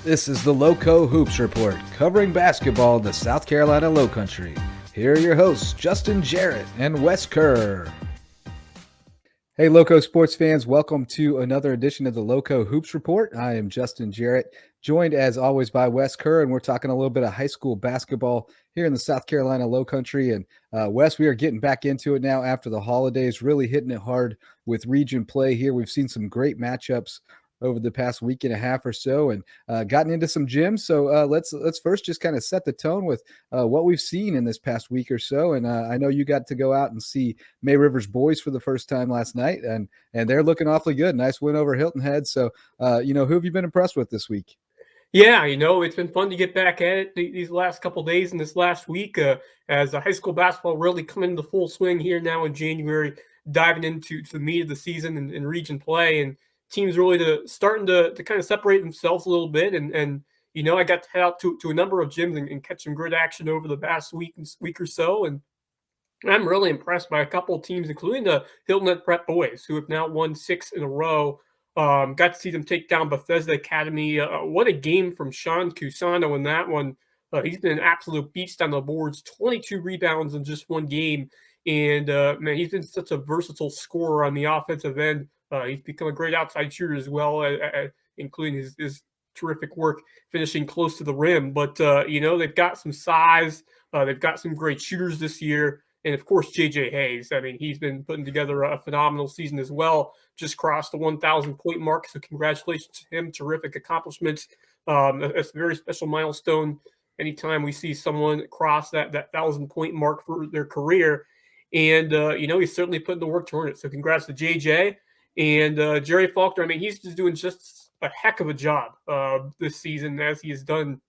This is the Lowco Hoops Report, covering basketball in the South Carolina Lowcountry. Here are your hosts, Justin Jarrett and Wes Kerr. Hey, Lowco sports fans, welcome to another edition of the Lowco Hoops Report. I am Justin Jarrett, joined as always by Wes Kerr, and we're talking a little bit of high school basketball here in the South Carolina Lowcountry. And Wes, we are getting back into it now after the holidays, really hitting it hard with region play here. We've seen some great matchups over the past week and a half or so, and gotten into some gyms. So let's first just kind of set the tone with what we've seen in this past week or so. And I know you got to go out and see May Rivers boys for the first time last night, and they're looking awfully good. Nice win over Hilton Head. So who have you been impressed with this week? Yeah, it's been fun to get back at it these last couple of days and this last week as high school basketball really coming into full swing here now in January, diving into the meat of the season and region play, and teams really starting to kind of separate themselves a little bit. And I got to head out to a number of gyms and catch some good action over the past week or so, and I'm really impressed by a couple of teams, including the Hilton Head Prep boys, who have now won 6 in a row. Got to see them take down Bethesda Academy. What a game from Sean Cusano in that one. He's been an absolute beast on the boards, 22 rebounds in just one game. And, man, he's been such a versatile scorer on the offensive end. He's become a great outside shooter as well, including his terrific work finishing close to the rim. But, they've got some size. They've got some great shooters this year. And, of course, J.J. Hayes. I mean, he's been putting together a phenomenal season as well. Just crossed the 1,000-point mark, so congratulations to him. Terrific accomplishments. It's a very special milestone anytime we see someone cross that 1,000-point mark for their career. And, he's certainly putting the work to earn it. So congrats to J.J. And Jerry Faulkner, I mean, he's just doing just a heck of a job this season, as he has done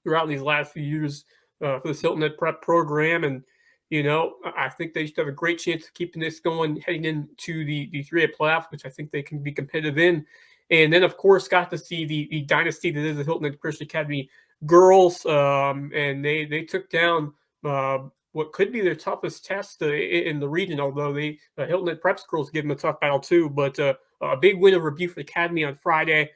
throughout these last few years for the Hilton Head Prep program. And, I think they should have a great chance of keeping this going heading into the 3A playoff, which I think they can be competitive in. And then, of course, got to see the dynasty that is the Hilton Head Christian Academy girls, and they took down what could be their toughest test in the region, although the Hilton Head Preps girls give them a tough battle too. But a big win over Buford Academy on Friday.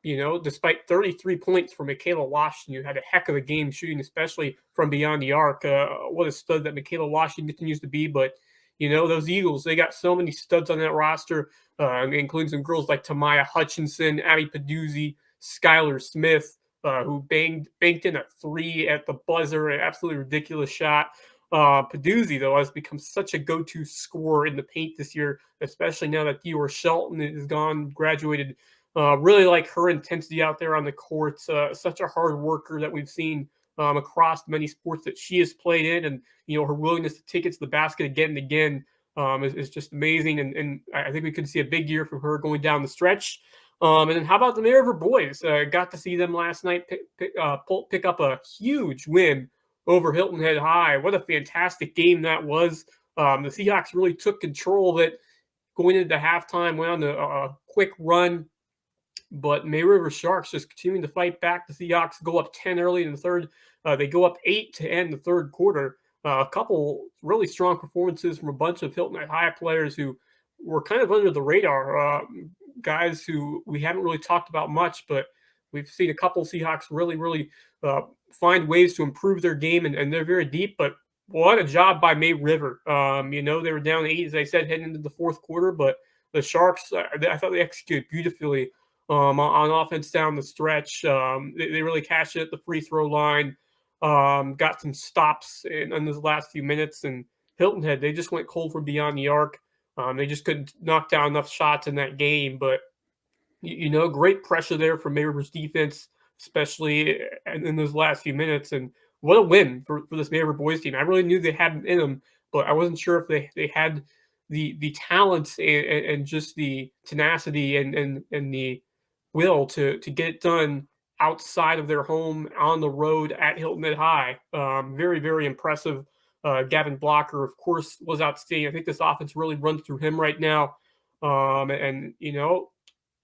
Despite 33 points from Michaela Washington, you had a heck of a game shooting, especially from beyond the arc. What a stud that Michaela Washington continues to be. But, those Eagles, they got so many studs on that roster, including some girls like Tamiya Hutchinson, Abby Paduzzi, Skylar Smith, who banked in a 3 at the buzzer, an absolutely ridiculous shot. Paduzzi, though, has become such a go-to scorer in the paint this year, especially now that Dior Shelton is gone, graduated. Really like her intensity out there on the court. Such a hard worker that we've seen across many sports that she has played in. And, her willingness to take it to the basket again and again is just amazing. And I think we could see a big year from her going down the stretch. And then how about the May River boys? Got to see them last night pick up a huge win over Hilton Head High. What a fantastic game that was. The Seahawks really took control of it going into halftime, went on a quick run. But May River Sharks just continuing to fight back. The Seahawks go up 10 early in the third. They go up 8 to end the third quarter. A couple really strong performances from a bunch of Hilton Head High players who were kind of under the radar. Guys who we haven't really talked about much, but we've seen a couple Seahawks really find ways to improve their game, and they're very deep. But what a job by May River. They were down 8, as I said, heading into the fourth quarter, but the Sharks, I thought they executed beautifully on offense down the stretch. They really cashed it at the free throw line, got some stops in those last few minutes, and Hilton Head, they just went cold from beyond the arc. They just couldn't knock down enough shots in that game, but great pressure there from May River's defense, especially in those last few minutes. And what a win for this May River boys team. I really knew they had it in them, but I wasn't sure if they had the talent and just the tenacity and the will to get it done outside of their home on the road at Hilton Head High. Very, very impressive. Gavin Blocker, of course, was outstanding. I think this offense really runs through him right now. They're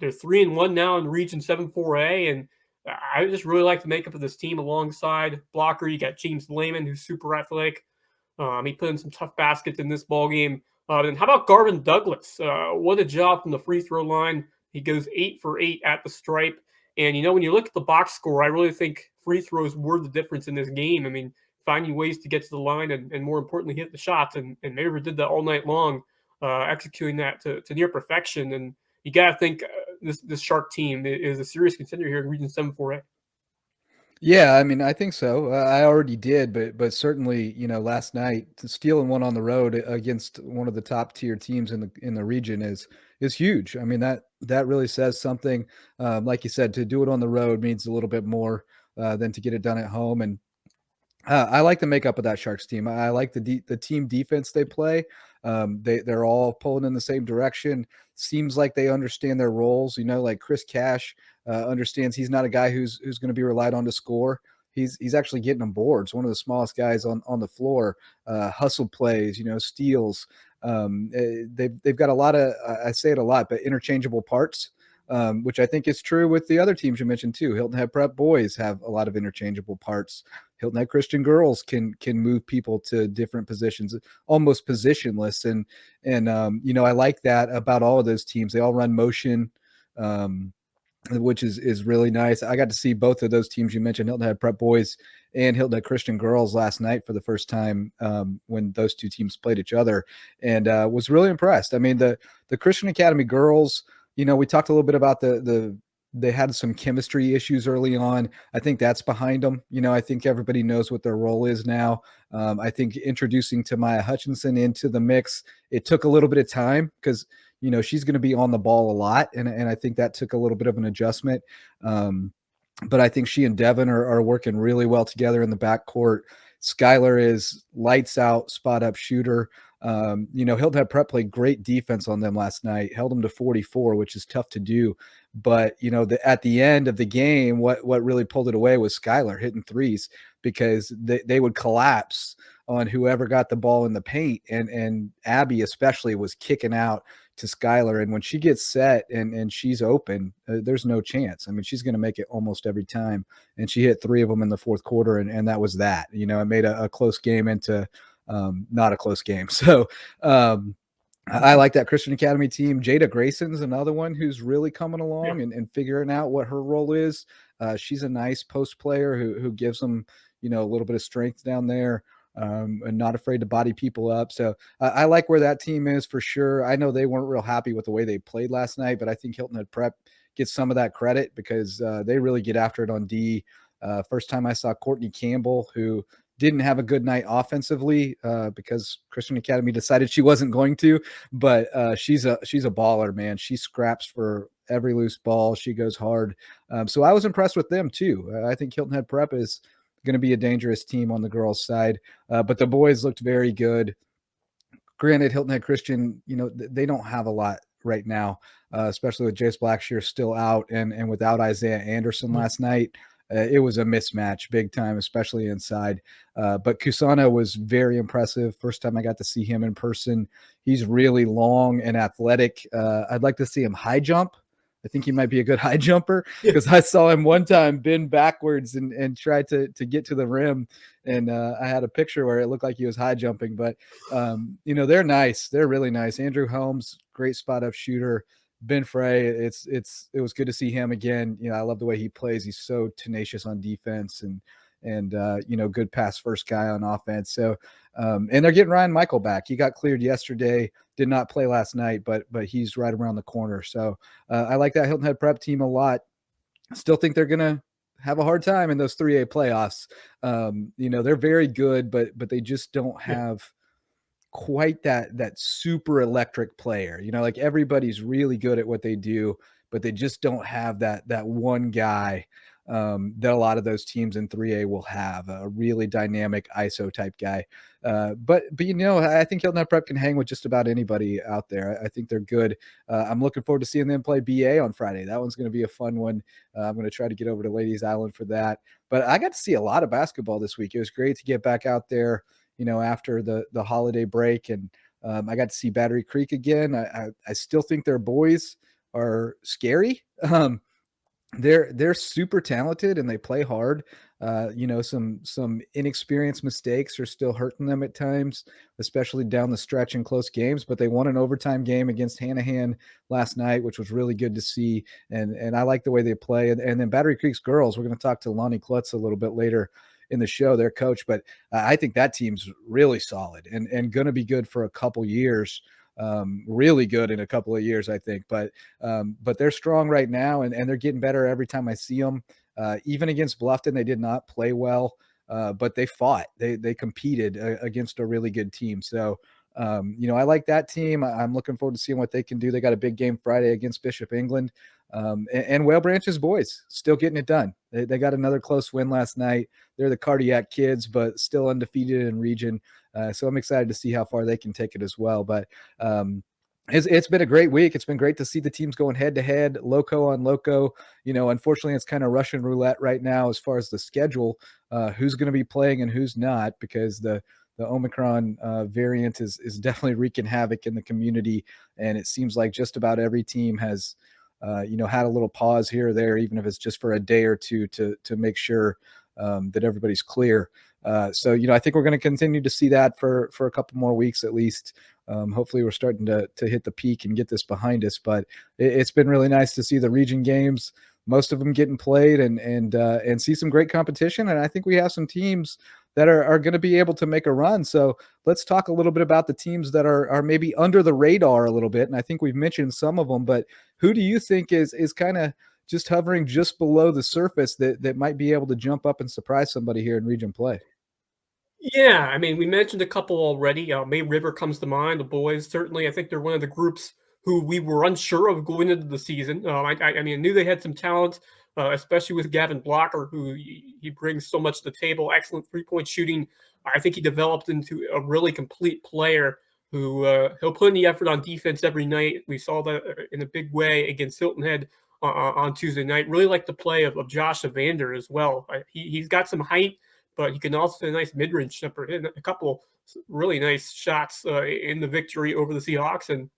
3-1 now in Region 7-4A, and I just really like the makeup of this team alongside Blocker. You got James Lehman, who's super athletic. He put in some tough baskets in this ball game. And how about Garvin Douglas? What a job from the free throw line. He goes 8 for 8 at the stripe. And, when you look at the box score, I really think free throws were the difference in this game. I mean, finding ways to get to the line and more importantly, hit the shots. And Maver did that all night long, executing that to near perfection. And you got to think this Shark team is a serious contender here in Region 7-4A. Yeah, I mean, I think so. I already did, but certainly, last night stealing one on the road against one of the top tier teams in the region is huge. I mean, that really says something. Like you said, to do it on the road means a little bit more than to get it done at home. And I like the makeup of that Sharks team. I like the team defense they play. They're all pulling in the same direction. Seems like they understand their roles. Like Chris Cash understands he's not a guy who's going to be relied on to score. He's actually getting them boards. One of the smallest guys on the floor. Hustle plays, steals. They've got a lot of I say it a lot, but interchangeable parts. Which I think is true with the other teams you mentioned too. Hilton Head Prep boys have a lot of interchangeable parts. Hilton Head Christian girls can move people to different positions, almost positionless. And I like that about all of those teams. They all run motion, which is really nice. I got to see both of those teams you mentioned, Hilton Head Prep boys and Hilton Head Christian girls, last night for the first time when those two teams played each other, and was really impressed. I mean, the Christian Academy girls, we talked a little bit about they had some chemistry issues early on. I think that's behind them. I think everybody knows what their role is now. I think introducing Tamiya Hutchinson into the mix, it took a little bit of time because, she's going to be on the ball a lot. And I think that took a little bit of an adjustment. But I think she and Devin are working really well together in the backcourt. Skylar is lights out, spot up shooter. Hilton Head Prep played great defense on them last night, held them to 44, which is tough to do. But, at the end of the game, what really pulled it away was Skylar hitting threes, because they would collapse on whoever got the ball in the paint. And Abby especially was kicking out to Skylar. And when she gets set and she's open, there's no chance. I mean, she's going to make it almost every time. And she hit 3 of them in the fourth quarter. And that was that. It made a close game into not a close game. So I like that Christian Academy team. Jada Grayson's another one who's really coming along and figuring out what her role is. She's a nice post player who gives them, a little bit of strength down there. And not afraid to body people up. So I like where that team is for sure. I know they weren't real happy with the way they played last night, but I think Hilton Head Prep gets some of that credit because they really get after it on D. First time I saw Courtney Campbell, who didn't have a good night offensively because Christian Academy decided she wasn't going to, but she's a baller, man. She scraps for every loose ball. She goes hard. So I was impressed with them too. I think Hilton Head Prep is going to be a dangerous team on the girls' side, but the boys looked very good. Granted, Hilton Head Christian, they don't have a lot right now, especially with Jace Blackshear still out and without Isaiah Anderson last night. It was a mismatch big time, especially inside. But Cusano was very impressive. First time I got to see him in person. He's really long and athletic. I'd like to see him high jump. I think he might be a good high jumper because I saw him one time bend backwards and try to get to the rim. And I had a picture where it looked like he was high jumping. But, they're nice. They're really nice. Andrew Holmes, great spot up shooter. Ben Frey, it was good to see him again. I love the way he plays. He's so tenacious on defense and good pass first guy on offense. So, and they're getting Ryan Michael back. He got cleared yesterday, did not play last night, but he's right around the corner. So I like that Hilton Head Prep team a lot. Still think they're going to have a hard time in those 3A playoffs. They're very good, but they just don't have quite that super electric player. Like everybody's really good at what they do, but they just don't have that one guy that a lot of those teams in 3A will have, a really dynamic ISO type guy. But I think Hilton Head Prep can hang with just about anybody out there. I think they're good. I'm looking forward to seeing them play BA on Friday. That one's going to be a fun one. I'm going to try to get over to Ladies Island for that. But I got to see a lot of basketball this week. It was great to get back out there, after the holiday break. And I got to see Battery Creek again. I still think their boys are scary. They're super talented and they play hard. Some inexperienced mistakes are still hurting them at times, especially down the stretch in close games. But they won an overtime game against Hanahan last night, which was really good to see. And I like the way they play. And then Battery Creek's girls, we're going to talk to Lonnie Kluttz a little bit later in the show, their coach. But I think that team's really solid and going to be good for a couple years. Really good in a couple of years, I think. But they're strong right now, and they're getting better every time I see them. Even against Bluffton, they did not play well, but they fought. They competed against a really good team. So, I like that team. I'm looking forward to seeing what they can do. They got a big game Friday against Bishop England. And Whale Branch's boys still getting it done. They got another close win last night. They're the Cardiac Kids, but still undefeated in region. So I'm excited to see how far they can take it as well. But it's been a great week. It's been great to see the teams going head to head, Lowco on Lowco. Unfortunately, it's kind of Russian roulette right now as far as the schedule, who's going to be playing and who's not, because the Omicron variant is definitely wreaking havoc in the community. And it seems like just about every team has, had a little pause here or there, even if it's just for a day or two to make sure that everybody's clear. So I think we're going to continue to see that for a couple more weeks at least. Hopefully we're starting to hit the peak and get this behind us, but it's been really nice to see the region games, most of them getting played, and see some great competition. And I think we have some teams that are going to be able to make a run. So let's talk a little bit about the teams that are maybe under the radar a little bit. And I think we've mentioned some of them, but who do you think is kind of just hovering just below the surface that might be able to jump up and surprise somebody here in region play? Yeah, I mean, we mentioned a couple already. May River comes to mind. The boys, certainly, I think they're one of the groups who we were unsure of going into the season. I mean, I knew they had some talent, especially with Gavin Blocker, who he brings so much to the table. Excellent three-point shooting. I think he developed into a really complete player who he'll put in the effort on defense every night. We saw that in a big way against Hilton Head on Tuesday night. Really like the play of Josh Evander as well. He's got some height, but he can also hit a nice mid-range jumper, hit a couple really nice shots in the victory over the Seahawks. And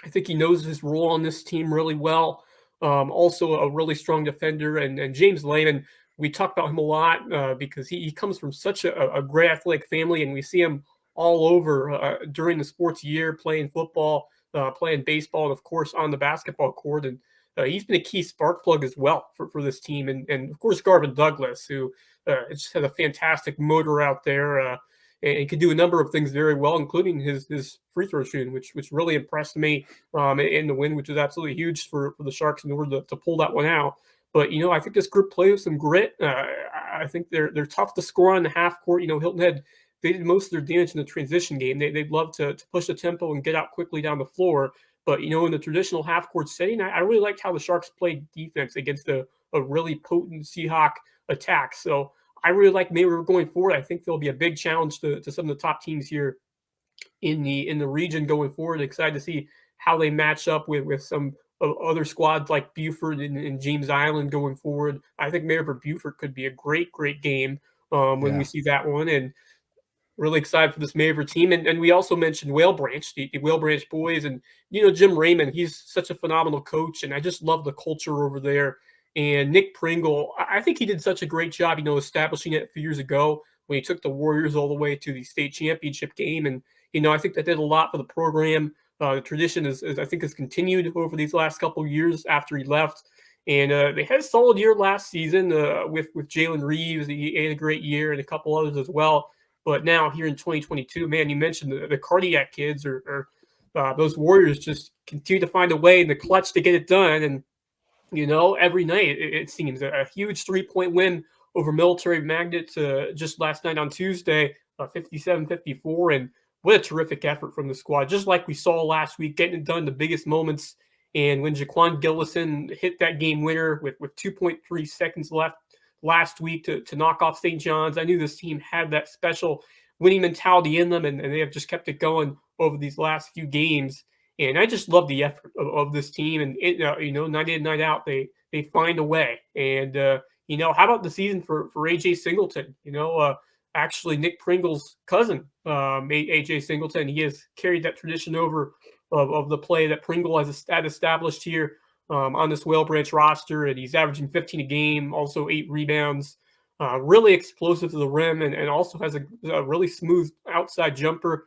I think he knows his role on this team really well. Also a really strong defender. And James Lehman, we talk about him a lot because he comes from such a great athletic family, and we see him all over during the sports year, playing football, playing baseball, and of course on the basketball court. And he's been a key spark plug as well for this team. And of course, Garvin Douglas, who just has a fantastic motor out there and can do a number of things very well, including his free throw shooting, which really impressed me in the win, which was absolutely huge for the Sharks in order to pull that one out. But, I think this group plays with some grit. I think they're tough to score on the half court. Hilton Head, they did most of their damage in the transition game. They'd love to push the tempo and get out quickly down the floor. But, in the traditional half-court setting, I really liked how the Sharks played defense against a really potent Seahawk attack. So I really like May River going forward. I think there'll be a big challenge to some of the top teams here in the region going forward. Excited to see how they match up with some other squads like Buford and James Island going forward. I think May River Buford could be a great game when we see that one. And really excited for this May River team. And we also mentioned Whale Branch, the Whale Branch boys. And, Jim Raymond, he's such a phenomenal coach. And I just love the culture over there. And Nick Pringle, I think he did such a great job, establishing it a few years ago when he took the Warriors all the way to the state championship game. And, I think that did a lot for the program. The tradition is I think has continued over these last couple of years after he left. And they had a solid year last season with Jalen Reeves. He had a great year, and a couple others as well. But now here in 2022, man, you mentioned the Cardiac Kids or those Warriors just continue to find a way in the clutch to get it done. And, every night it seems a huge 3-point win over Military Magnet just last night on Tuesday, 57-54. And what a terrific effort from the squad, just like we saw last week, getting it done in the biggest moments. And when Jaquan Gillison hit that game winner with 2.3 seconds left last week to knock off St. John's, I knew this team had that special winning mentality in them, and they have just kept it going over these last few games. And I just love the effort of this team. And, night in, night out, they find a way. And, how about the season for AJ Singleton? Actually Nick Pringle's cousin, AJ Singleton, he has carried that tradition over of the play that Pringle has established here on this Whale Branch roster. And he's averaging 15 a game, also 8 rebounds. really explosive to the rim, and also has a really smooth outside jumper.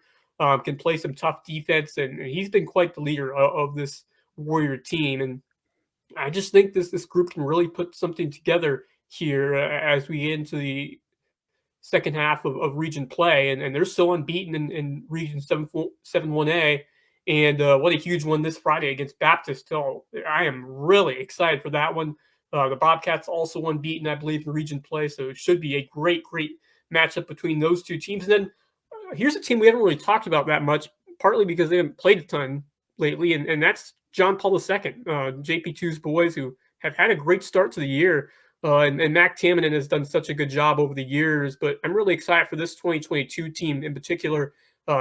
Can play some tough defense, and he's been quite the leader of this Warrior team. And I just think this group can really put something together here as we get into the second half of region play, and they're still unbeaten in region 7-1A. And what a huge one this Friday against Baptist Hill. I am really excited for that one. The Bobcats also unbeaten, I believe, in region play, so it should be a great matchup between those two teams. And then here's a team we haven't really talked about that much, partly because they haven't played a ton lately, and that's John Paul II, JP2's boys, who have had a great start to the year. And Mac Tamminen has done such a good job over the years, but I'm really excited for this 2022 team in particular.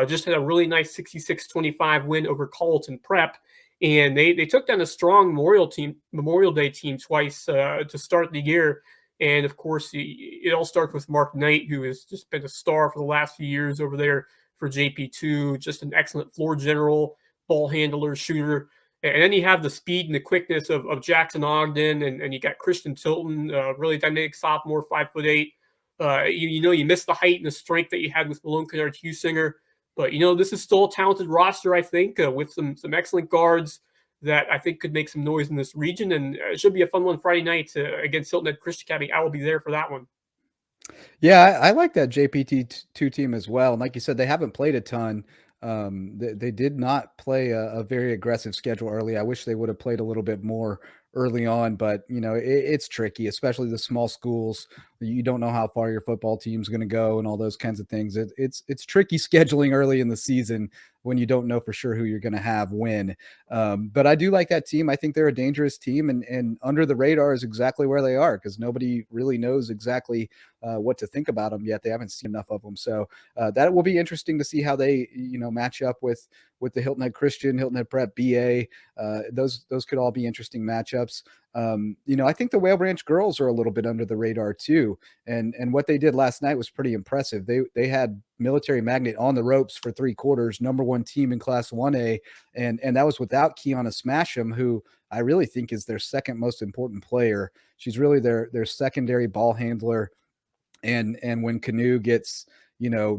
Just had a really nice 66-25 win over Carleton Prep, and they took down a strong Memorial Day team twice to start the year. And of course, it all starts with Mark Knight, who has just been a star for the last few years over there for JP2. Just an excellent floor general, ball handler, shooter. And then you have the speed and the quickness of Jackson Ogden, and you got Christian Tilton, really dynamic sophomore, 5'8". You miss the height and the strength that you had with Malone Kennard Husinger. But, this is still a talented roster, I think, with some excellent guards that I think could make some noise in this region. And it should be a fun one Friday night against Hilton Head Christian Academy. I will be there for that one. Yeah, I like that JPT2 team as well. And like you said, they haven't played a ton. They did not play a very aggressive schedule early. I wish they would have played a little bit more early on, but it's tricky, especially the small schools. You don't know how far your football team's going to go and all those kinds of things. It's tricky scheduling early in the season when you don't know for sure who you're going to have win. But I do like that team. I think they're a dangerous team, and under the radar is exactly where they are, because nobody really knows exactly what to think about them yet. They haven't seen enough of them. So that will be interesting to see how they, match up with the Hilton Head Christian, Hilton Head Prep, BA. Those could all be interesting matchups. I think the Whale Branch girls are a little bit under the radar too. And what they did last night was pretty impressive. They had Military Magnet on the ropes for 3 quarters, number 1 team in Class 1A. And that was without Kiana Smasham, who I really think is their second most important player. She's really their secondary ball handler. And when Canoe gets,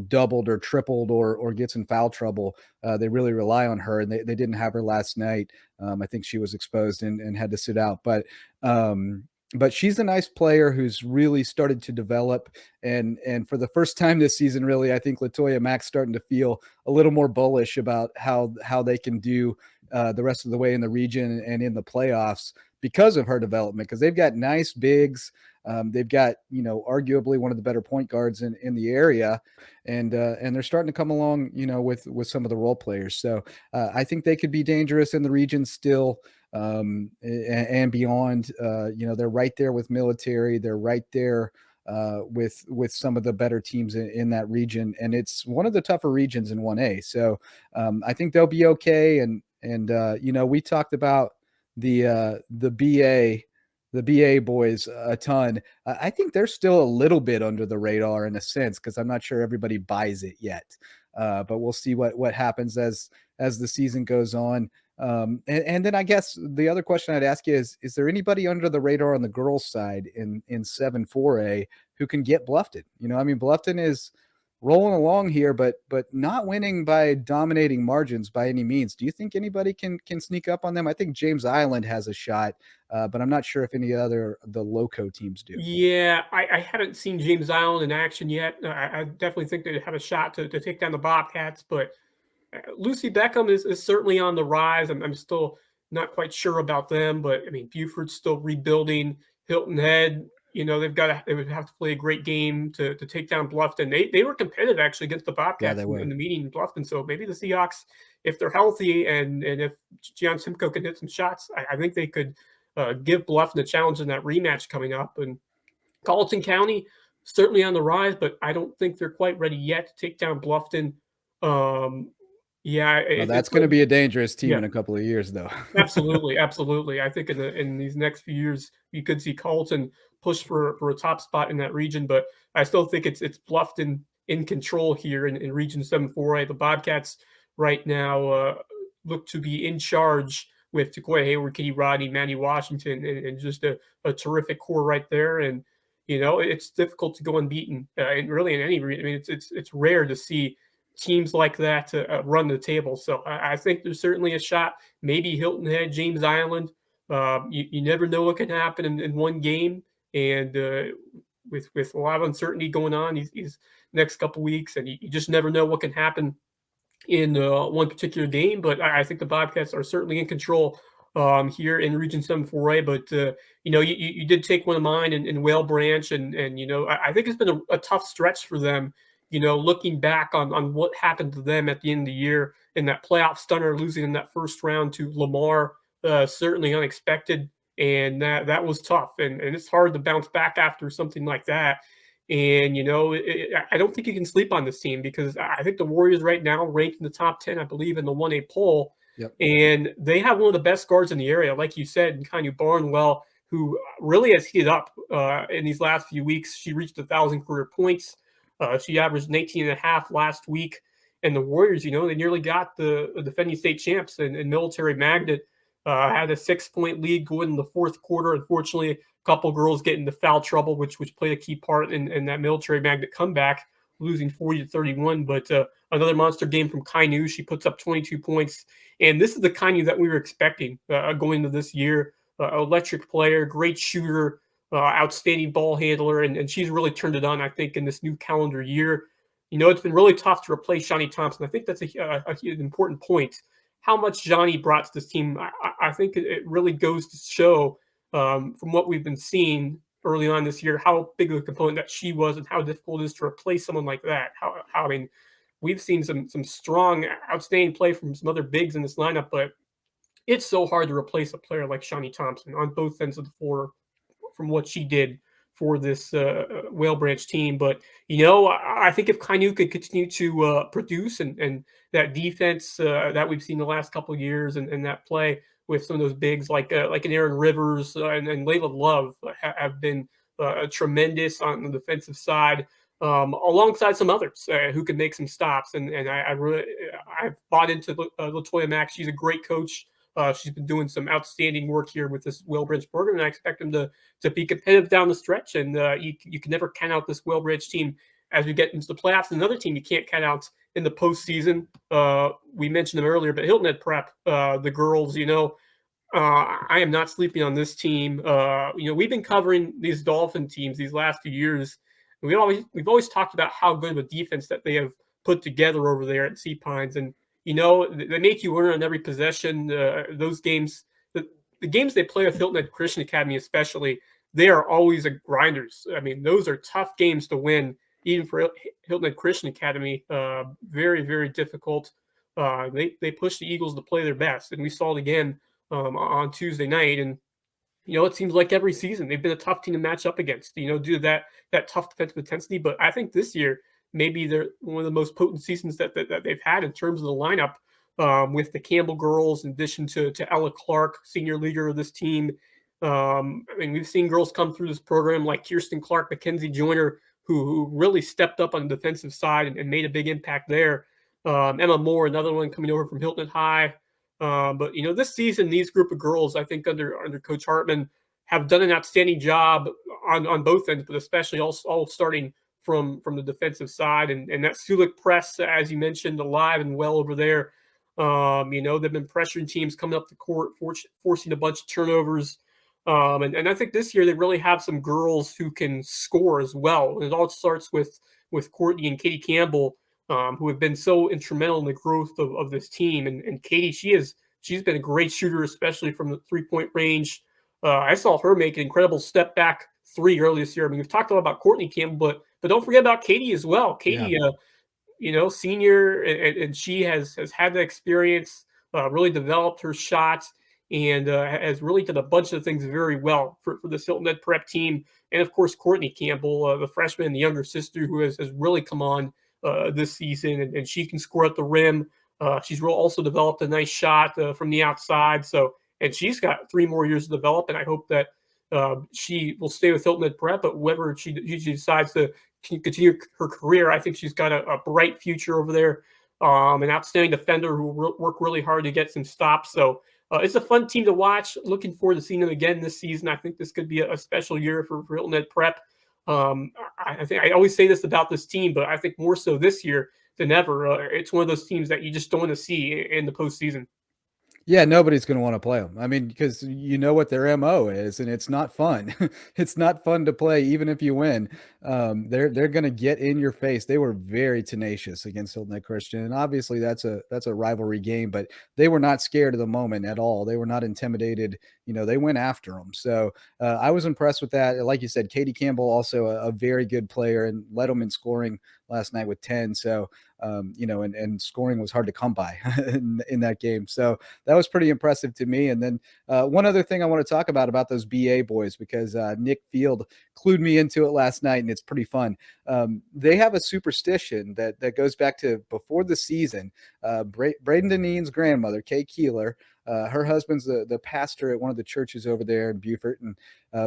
doubled or tripled or gets in foul trouble, they really rely on her. And they didn't have her last night. I think she was exposed and had to sit out. But she's a nice player who's really started to develop. And for the first time this season, really, I think Latoya Mack's starting to feel a little more bullish about how they can do the rest of the way in the region and in the playoffs because of her development, because they've got nice bigs. They've got, arguably one of the better point guards in the area, and they're starting to come along, with some of the role players. So I think they could be dangerous in the region still, and beyond. They're right there with Military. They're right there with some of the better teams in that region, and it's one of the tougher regions in 1A. So I think they'll be okay. And we talked about the BA boys a ton. I think they're still a little bit under the radar in a sense, because I'm not sure everybody buys it yet. But we'll see what happens as the season goes on. And then I guess the other question I'd ask you is there anybody under the radar on the girls' side in 7-4A who can get Bluffton? Bluffton is rolling along here, but not winning by dominating margins by any means. Do you think anybody can sneak up on them? I think James Island has a shot, but I'm not sure if any other the Lowco teams do. Yeah, I haven't seen James Island in action yet. I definitely think they have a shot to take down the Bobcats, but Lucy Beckham is certainly on the rise. I'm still not quite sure about them, but Buford's still rebuilding. Hilton Head, they would have to play a great game to take down Bluffton. They were competitive actually against the Bobcats in the meeting in Bluffton. So maybe the Seahawks, if they're healthy and if Gian Simcoe can hit some shots, I think they could give Bluffton a challenge in that rematch coming up. And Carleton County certainly on the rise, but I don't think they're quite ready yet to take down Bluffton. That's going to be a dangerous team in a couple of years, though. Absolutely. I think in these next few years, you could see Carleton push for a top spot in that region, but I still think it's Bluffton in control here in Region 7-4A. The Bobcats right now look to be in charge with Takoya Hayward, Kitty Rodney, Manny Washington, and just a terrific core right there. And it's difficult to go unbeaten, and really in any. I mean, it's rare to see teams like that run the table. So I think there's certainly a shot. Maybe Hilton had James Island. You never know what can happen in one game, and with a lot of uncertainty going on these next couple weeks, and you just never know what can happen in one particular game. But I think the Bobcats are certainly in control here in Region 7 4A. But you did take one of mine in Whale Branch, and I think it's been a tough stretch for them. Looking back on what happened to them at the end of the year in that playoff stunner, losing in that first round to Lamar, certainly unexpected, and that was tough. And it's hard to bounce back after something like that. And, I don't think you can sleep on this team, because I think the Warriors right now ranked in the top 10, I believe, in the 1A poll. Yep. And they have one of the best guards in the area, like you said, Kanu Barnwell, who really has heated up in these last few weeks. She reached 1,000 career points. She averaged 18.5 last week. And the Warriors, they nearly got the defending state champs and Military Magnet. Had a 6-point lead going in the fourth quarter. Unfortunately, a couple girls get into foul trouble, which played a key part in that Military Magnet comeback, losing 40-31. But another monster game from Kainu. She puts up 22 points. And this is the Kainu that we were expecting going into this year. Electric player, great shooter, outstanding ball handler, and she's really turned it on, I think, in this new calendar year. It's been really tough to replace Johnny Thompson. I think that's an important point. How much Johnny brought to this team, I think it really goes to show from what we've been seeing early on this year, how big of a component that she was and how difficult it is to replace someone like that. I mean, we've seen some strong, outstanding play from some other bigs in this lineup, but it's so hard to replace a player like Shawnee Thompson on both ends of the floor from what she did for this Whale Branch team. But, I think if Kainu could continue to produce and that defense that we've seen the last couple of years and that play with some of those bigs like an Aaron Rivers and Layla Love have been tremendous on the defensive side, alongside some others who can make some stops. And I've bought into Latoya Mack. She's a great coach. She's been doing some outstanding work here with this Whale Branch program, and I expect them to be competitive down the stretch. And you can never count out this Whale Branch team as we get into the playoffs. Another team you can't count out in the postseason. We mentioned them earlier, but Hilton Head Prep, the girls, I am not sleeping on this team. We've been covering these Dolphin teams these last few years. And we've always talked about how good of a defense that they have put together over there at Sea Pines. And they make you earn on every possession. Those games, the games they play with Hilton Head Christian Academy especially, they are always grinders. I mean, those are tough games to win, even for Hilton Head Christian Academy. Very, very difficult. They push the Eagles to play their best, and we saw it again on Tuesday night. And it seems like every season they've been a tough team to match up against. Due to that tough defensive intensity. But I think this year, maybe they're one of the most potent seasons that they've had in terms of the lineup, with the Campbell girls, in addition to Ella Clark, senior leader of this team. We've seen girls come through this program like Kirsten Clark, Mackenzie Joyner, who really stepped up on the defensive side and made a big impact there. Emma Moore, another one coming over from Hilton High. But this season, these group of girls, I think under Coach Hartman, have done an outstanding job on both ends, but especially all starting from the defensive side, and that Sulik press, as you mentioned, alive and well over there. They've been pressuring teams coming up the court, forcing a bunch of turnovers. And I think this year they really have some girls who can score as well. And it all starts with Courtney and Katie Campbell, who have been so instrumental in the growth of this team. And Katie, she's been a great shooter, especially from the 3-point range. I saw her make an incredible step back 3 earlier this year. I mean, we've talked a lot about Courtney Campbell, but don't forget about Katie as well. Katie, senior, and she has had that experience, really developed her shot, and has really done a bunch of things very well for the Hilton Head Prep team. And of course, Courtney Campbell, the freshman and the younger sister, who has really come on this season, and she can score at the rim. She's also developed a nice shot from the outside. And she's got 3 more years to develop, and I hope that she will stay with Hilton Head Prep. But whether she decides to continue her career, I think she's got a bright future over there. An outstanding defender who will work really hard to get some stops. So it's a fun team to watch. Looking forward to seeing them again this season. I think this could be a special year for Hilton Head Prep. I think I always say this about this team, but I think more so this year than ever. It's one of those teams that you just don't want to see in the postseason. Yeah, nobody's going to want to play them. I mean, because you know what their MO is, and it's not fun. It's not fun to play, even if you win. They're going to get in your face. They were very tenacious against Hilton Christian, and obviously that's a rivalry game. But they were not scared of the moment at all. They were not intimidated. They went after them. So I was impressed with that. Like you said, Katie Campbell also a very good player and led them in scoring last night with 10. So and scoring was hard to come by in that game. So that was pretty impressive to me. And then one other thing I want to talk about those BA boys, because Nick Field clued me into it last night, and it's pretty fun. They have a superstition that goes back to before the season. Braden Deneen's grandmother, Kay Keeler, her husband's the pastor at one of the churches over there in Beaufort. And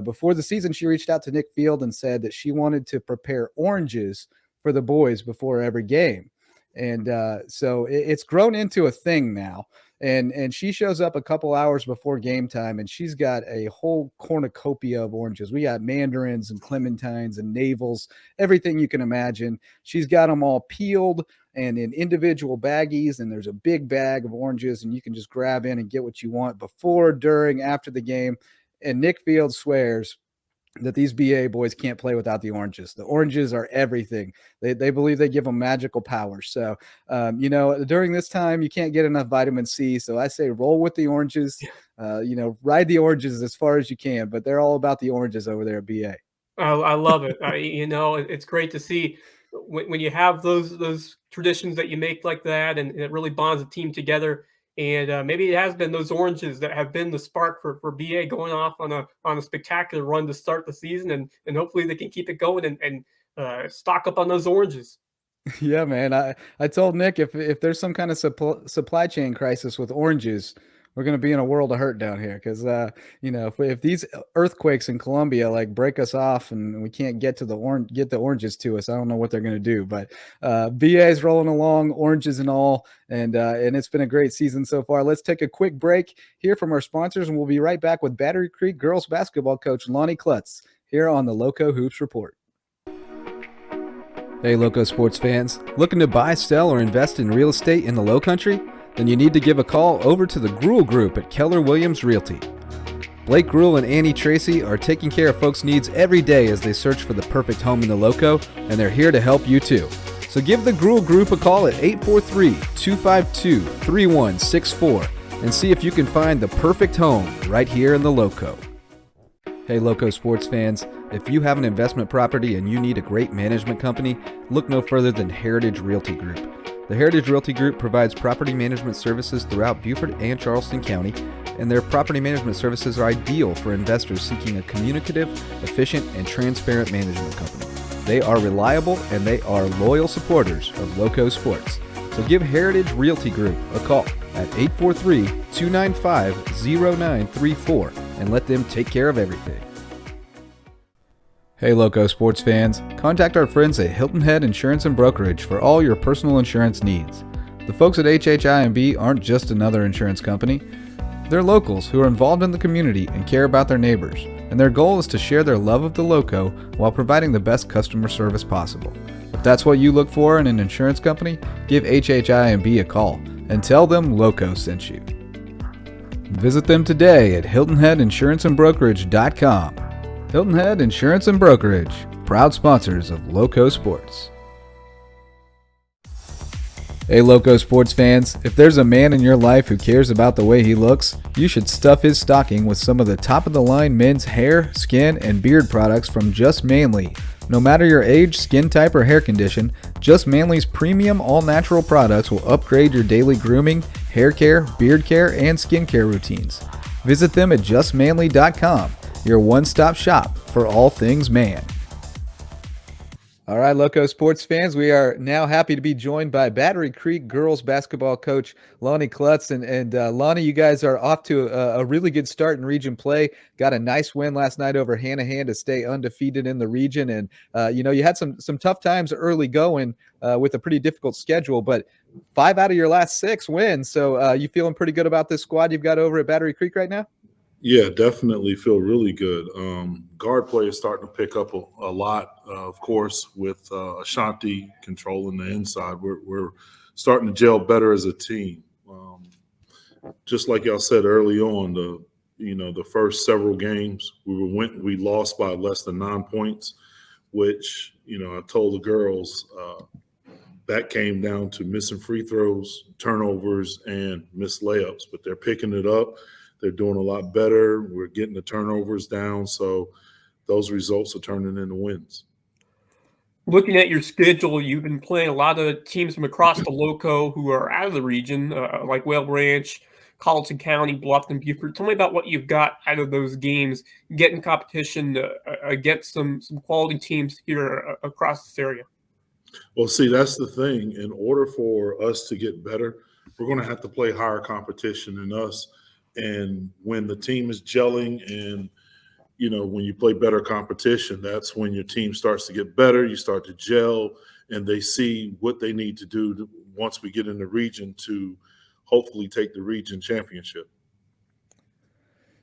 before the season, she reached out to Nick Field and said that she wanted to prepare oranges for the boys before every game. And so it's grown into a thing now. And she shows up a couple hours before game time, and she's got a whole cornucopia of oranges. We got mandarins and clementines and navels, everything you can imagine. She's got them all peeled and in individual baggies, and there's a big bag of oranges, and you can just grab in and get what you want before, during, after the game. And Nick Field swears that these BA boys can't play without the oranges. The oranges are everything. They believe they give them magical powers. So, during this time, you can't get enough vitamin C. So I say roll with the oranges, ride the oranges as far as you can, but they're all about the oranges over there at BA. I love it. It's great to see when you have those traditions that you make like that, and it really bonds the team together. And maybe it has been those oranges that have been the spark for BA going off on a spectacular run to start the season, and hopefully they can keep it going and stock up on those oranges. Yeah, man. I told Nick if there's some kind of supply chain crisis with oranges, we're going to be in a world of hurt down here. Because if these earthquakes in Colombia like break us off and we can't get to the oranges to us, I don't know what they're going to do. But BA is rolling along, oranges and all, and it's been a great season so far. Let's take a quick break, hear from our sponsors, and we'll be right back with Battery Creek girls basketball coach Lonnie Kluttz here on the Lowco Hoops Report. Hey, Lowco sports fans, looking to buy, sell, or invest in real estate in the Low Country? Then you need to give a call over to the Gruhl Group at Keller Williams Realty. Blake Gruhl and Annie Tracy are taking care of folks' needs every day as they search for the perfect home in the Lowco, and they're here to help you too. So give the Gruhl Group a call at 843-252-3164 and see if you can find the perfect home right here in the Lowco. Hey, Lowco sports fans, if you have an investment property and you need a great management company, look no further than Heritage Realty Group. The Heritage Realty Group provides property management services throughout Beaufort and Charleston County, and their property management services are ideal for investors seeking a communicative, efficient, and transparent management company. They are reliable and they are loyal supporters of Lowco Sports. So give Heritage Realty Group a call at 843-295-0934 and let them take care of everything. Hey, Lowco sports fans, contact our friends at Hilton Head Insurance and Brokerage for all your personal insurance needs. The folks at HHI&B aren't just another insurance company. They're locals who are involved in the community and care about their neighbors, and their goal is to share their love of the Lowco while providing the best customer service possible. If that's what you look for in an insurance company, give HHI&B a call and tell them Lowco sent you. Visit them today at HiltonHeadInsuranceandBrokerage.com. Hilton Head Insurance and Brokerage, proud sponsors of Lowco Sports. Hey, Lowco sports fans, if there's a man in your life who cares about the way he looks, you should stuff his stocking with some of the top-of-the-line men's hair, skin, and beard products from Just Manly. No matter your age, skin type, or hair condition, Just Manly's premium all-natural products will upgrade your daily grooming, hair care, beard care, and skincare routines. Visit them at justmanly.com. Your one-stop shop for all things man. All right, Lowco sports fans, we are now happy to be joined by Battery Creek girls basketball coach Lonnie Kluttz. And Lonnie, you guys are off to a really good start in region play. Got a nice win last night over Hanahan to stay undefeated in the region. And, you had some tough times early going with a pretty difficult schedule, but 5 out of your last 6 wins. So you feeling pretty good about this squad you've got over at Battery Creek right now? Yeah, definitely feel really good. Guard play is starting to pick up a lot, of course, with Ashanti controlling the inside. We're starting to gel better as a team. Just like y'all said early on, the first several games we lost by less than 9 points, which I told the girls that came down to missing free throws, turnovers, and missed layups. But they're picking it up. They're doing a lot better. We're getting the turnovers down, so those results are turning into wins. Looking at your schedule, you've been playing a lot of teams from across the Lowco who are out of the region, like Whale Ranch, Colleton County, Bluffton, Beaufort. Tell me about what you've got out of those games, getting competition against some quality teams here across this area. Well, see, that's the thing. In order for us to get better, we're going to have to play higher competition than us. And when the team is gelling and when you play better competition, that's when your team starts to get better. You start to gel, and they see what they need to do once we get in the region to hopefully take the region championship.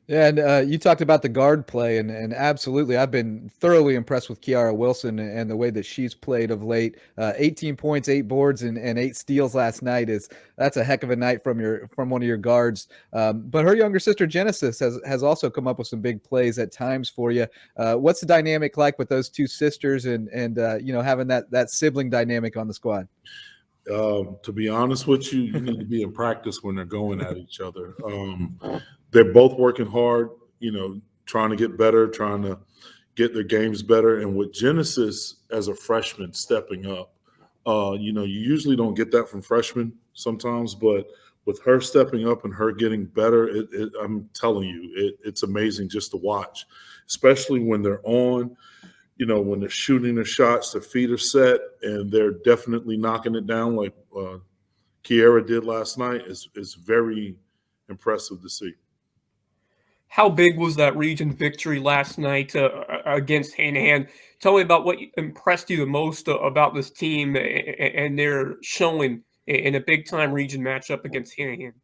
Yeah, and you talked about the guard play, and absolutely, I've been thoroughly impressed with Kiara Wilson and the way that she's played of late. 18 points, 8 boards, and 8 steals last night that's a heck of a night from one of your guards. But her younger sister Genesis has also come up with some big plays at times for you. What's the dynamic like with those two sisters, and having that sibling dynamic on the squad? To be honest with you, you need to be in practice when they're going at each other. They're both working hard, trying to get better, trying to get their games better. And with Genesis as a freshman stepping up, you usually don't get that from freshmen sometimes, but with her stepping up and her getting better, I'm telling you, it's amazing just to watch, especially when they're on. When they're shooting their shots, their feet are set, and they're definitely knocking it down like Kiara did last night. It's very impressive to see. How big was that region victory last night against Hanahan? Tell me about what impressed you the most about this team and their showing in a big-time region matchup against Hanahan.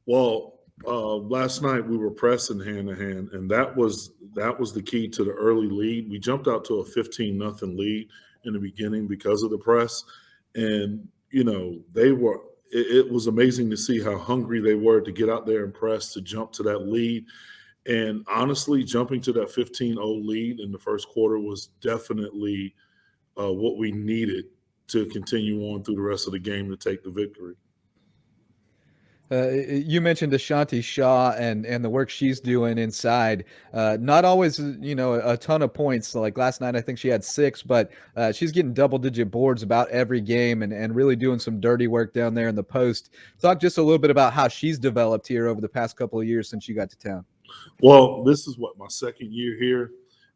Well, last night we were pressing hand-to-hand, and that was the key to the early lead. We jumped out to a 15-0 lead in the beginning because of the press, and it was amazing to see how hungry they were to get out there and press, to jump to that lead. And honestly, jumping to that 15-0 lead in the first quarter was definitely what we needed to continue on through the rest of the game to take the victory. You mentioned Ashanti Shaw and the work she's doing inside. Not always, a ton of points. Like last night, I think she had 6, but she's getting double-digit boards about every game and really doing some dirty work down there in the post. Talk just a little bit about how she's developed here over the past couple of years since you got to town. Well, this is my second year here,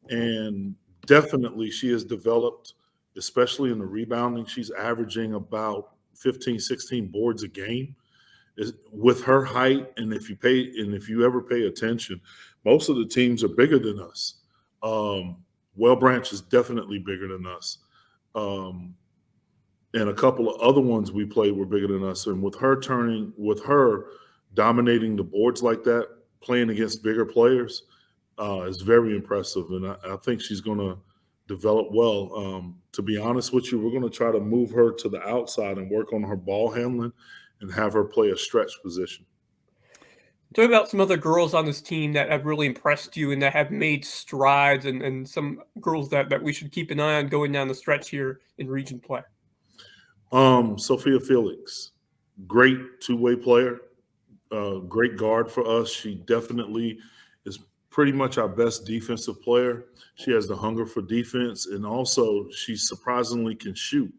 and definitely she has developed, especially in the rebounding. She's averaging about 15, 16 boards a game. With her height, and if you ever pay attention, most of the teams are bigger than us. Well Branch is definitely bigger than us. And a couple of other ones we played were bigger than us. And with her dominating the boards like that, playing against bigger players, is very impressive. And I think she's going to develop well. To be honest with you, we're going to try to move her to the outside and work on her ball handling and have her play a stretch position. Talk about some other girls on this team that have really impressed you and that have made strides, and some girls that we should keep an eye on going down the stretch here in region play. Sophia Felix, great two-way player, great guard for us. She definitely is pretty much our best defensive player. She has the hunger for defense, and also she surprisingly can shoot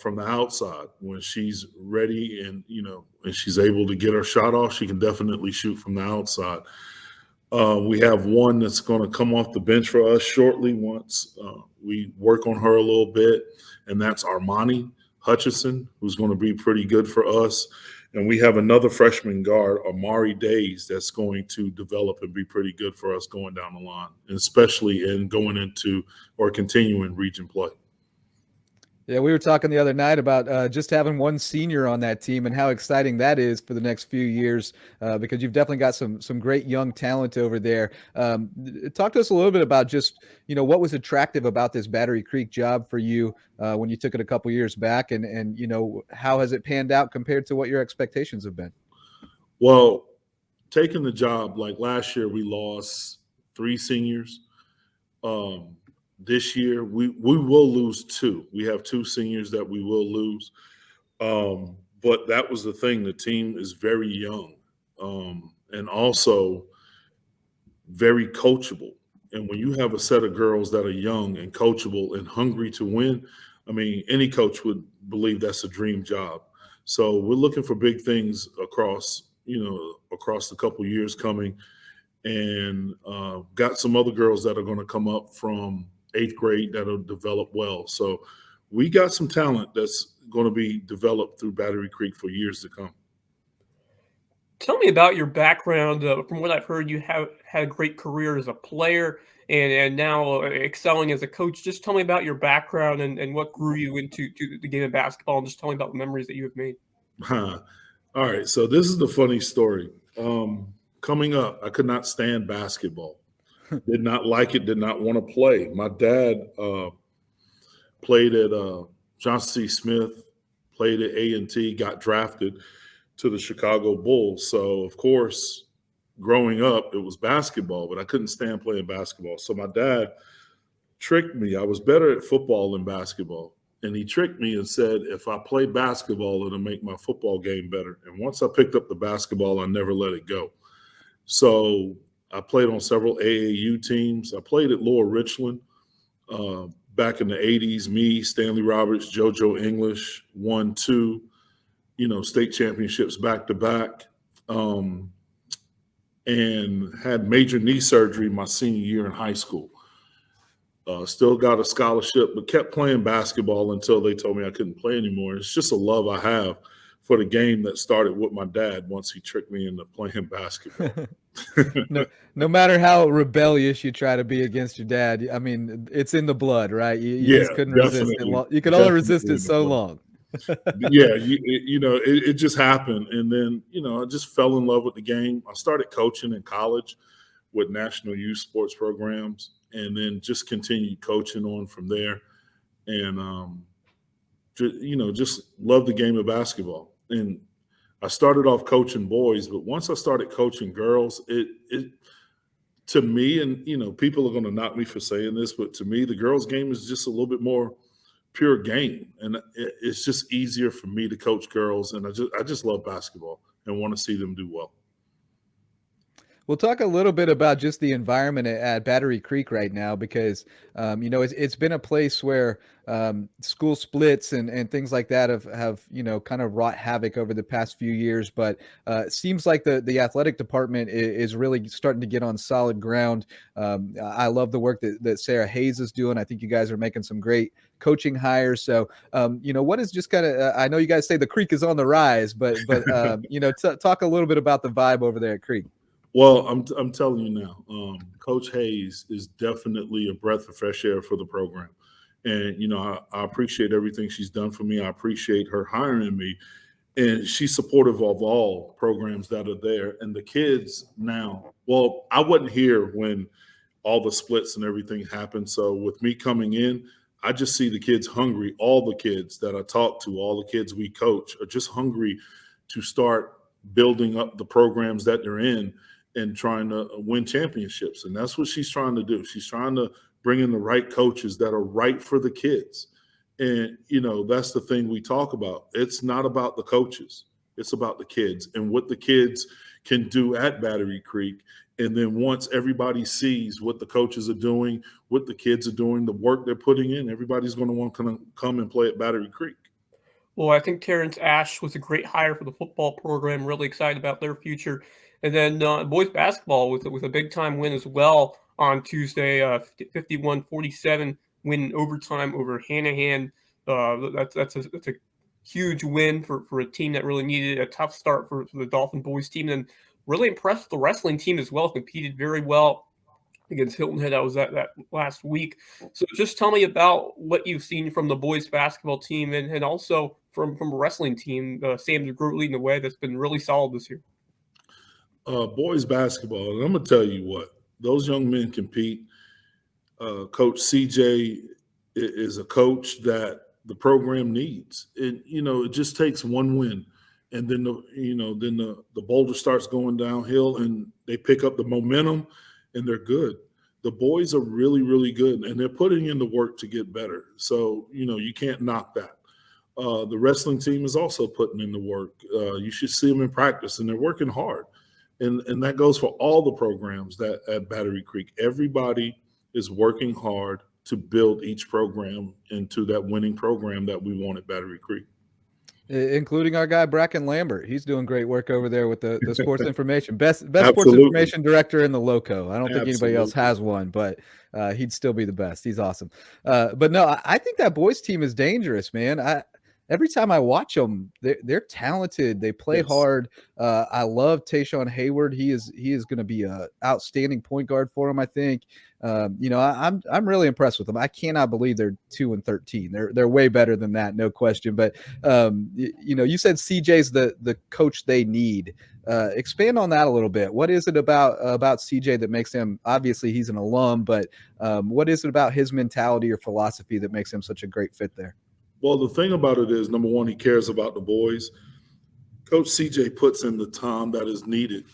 from the outside when she's ready and she's able to get her shot off. She can definitely shoot from the outside. We have one that's going to come off the bench for us shortly once we work on her a little bit, and that's Armani Hutchison, who's going to be pretty good for us. And we have another freshman guard, Amari Days, that's going to develop and be pretty good for us going down the line, and especially in going into or continuing region play. Yeah, we were talking the other night about just having one senior on that team and how exciting that is for the next few years, because you've definitely got some great young talent over there. Talk to us a little bit about just what was attractive about this Battery Creek job for you when you took it a couple years back, and how has it panned out compared to what your expectations have been? Well, taking the job, like last year, we lost 3 seniors. This year, we will lose 2. We have 2 seniors that we will lose. But that was the thing. The team is very young, and also very coachable. And when you have a set of girls that are young and coachable and hungry to win, I mean, any coach would believe that's a dream job. So we're looking for big things across the couple years coming, and got some other girls that are going to come up from 8th grade that'll develop well. So we got some talent that's going to be developed through Battery Creek for years to come. Tell me about your background. From what I've heard, you have had a great career as a player and now excelling as a coach. Just tell me about your background and what grew you into the game of basketball, and just tell me about the memories that you have made. All right. So this is the funny story. Coming up, I could not stand basketball. Did not like it, did not want to play. My dad played at Johnson C. Smith, played at A&T, got drafted to the Chicago Bulls. So, of course, growing up, it was basketball, but I couldn't stand playing basketball. So my dad tricked me. I was better at football than basketball. And he tricked me and said, if I play basketball, it'll make my football game better. And once I picked up the basketball, I never let it go. So I played on several AAU teams. I played at Lower Richland back in the 80s. Me, Stanley Roberts, JoJo English, won 2, state championships back to back, and had major knee surgery my senior year in high school. Still got a scholarship, but kept playing basketball until they told me I couldn't play anymore. It's just a love I have for the game that started with my dad once he tricked me into playing basketball. No matter how rebellious you try to be against your dad, I mean, it's in the blood, right? You just couldn't resist it. You could only resist it so long. Yeah, it just happened. And then, I just fell in love with the game. I started coaching in college with national youth sports programs, and then just continued coaching on from there. And, just love the game of basketball. And I started off coaching boys, but once I started coaching girls, it to me, and, people are going to knock me for saying this, but to me, the girls' game is just a little bit more pure game. And it's just easier for me to coach girls. And I just love basketball and want to see them do well. We'll talk a little bit about just the environment at Battery Creek right now, because it's been a place where school splits and things like that have kind of wrought havoc over the past few years. But it seems like the athletic department is really starting to get on solid ground. I love the work that Sarah Hayes is doing. I think you guys are making some great coaching hires. So what is just kind of I know you guys say the Creek is on the rise, but talk a little bit about the vibe over there at Creek. Well, I'm telling you now, Coach Hayes is definitely a breath of fresh air for the program. And, I appreciate everything she's done for me. I appreciate her hiring me. And she's supportive of all programs that are there. And the kids now, well, I wasn't here when all the splits and everything happened. So with me coming in, I just see the kids hungry. All the kids that I talk to, all the kids we coach are just hungry to start building up the programs that they're in and trying to win championships. And that's what she's trying to do. She's trying to bring in the right coaches that are right for the kids. And, that's the thing we talk about. It's not about the coaches. It's about the kids and what the kids can do at Battery Creek. And then once everybody sees what the coaches are doing, what the kids are doing, the work they're putting in, everybody's going to want to come and play at Battery Creek. Well, I think Terrence Ash was a great hire for the football program. Really excited about their future. And then boys basketball with a big-time win as well on Tuesday, 51-47 win in overtime over Hanahan. That's a huge win for a team that really needed a tough start for the Dolphin boys team. And really impressed with the wrestling team as well, competed very well against Hilton Head. That was that last week. So just tell me about what you've seen from the boys basketball team and also from a wrestling team. Sam DeGroot leading the way. That's been really solid this year. Boys basketball, and I'm going to tell you what, those young men compete. Coach CJ is a coach that the program needs. It just takes one win. And then the boulder starts going downhill and they pick up the momentum and they're good. The boys are really, really good and they're putting in the work to get better. So, you can't knock that. The wrestling team is also putting in the work. You should see them in practice and they're working hard. And that goes for all the programs that at Battery Creek. Everybody is working hard to build each program into that winning program that we want at Battery Creek. Including our guy Bracken Lambert. He's doing great work over there with the sports information. Best sports information director in the Loco. I don't think anybody else has one, but he'd still be the best. He's awesome. But no, I think that boys team is dangerous, man. Every time I watch them, they're talented. They play hard. I love Tayshawn Hayward. He is going to be an outstanding point guard for him, I think. I'm really impressed with them. I cannot believe they're 2-13. They're way better than that, no question. But you said CJ's the coach they need. Expand on that a little bit. What is it about CJ that makes him? Obviously, he's an alum, but what is it about his mentality or philosophy that makes him such a great fit there? Well, the thing about it is, number one, he cares about the boys. Coach CJ puts in the time that is needed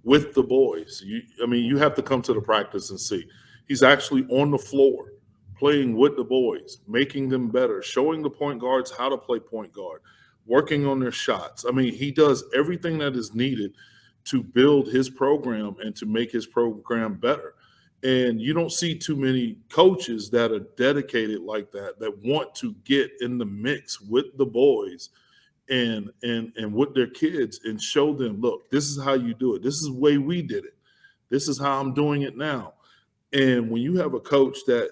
with the boys. You have to come to the practice and see. He's actually on the floor playing with the boys, making them better, showing the point guards how to play point guard, working on their shots. He does everything that is needed to build his program and to make his program better. And you don't see too many coaches that are dedicated like that want to get in the mix with the boys and with their kids and show them, look, this is how you do it. This is the way we did it. This is how I'm doing it now. And when you have a coach that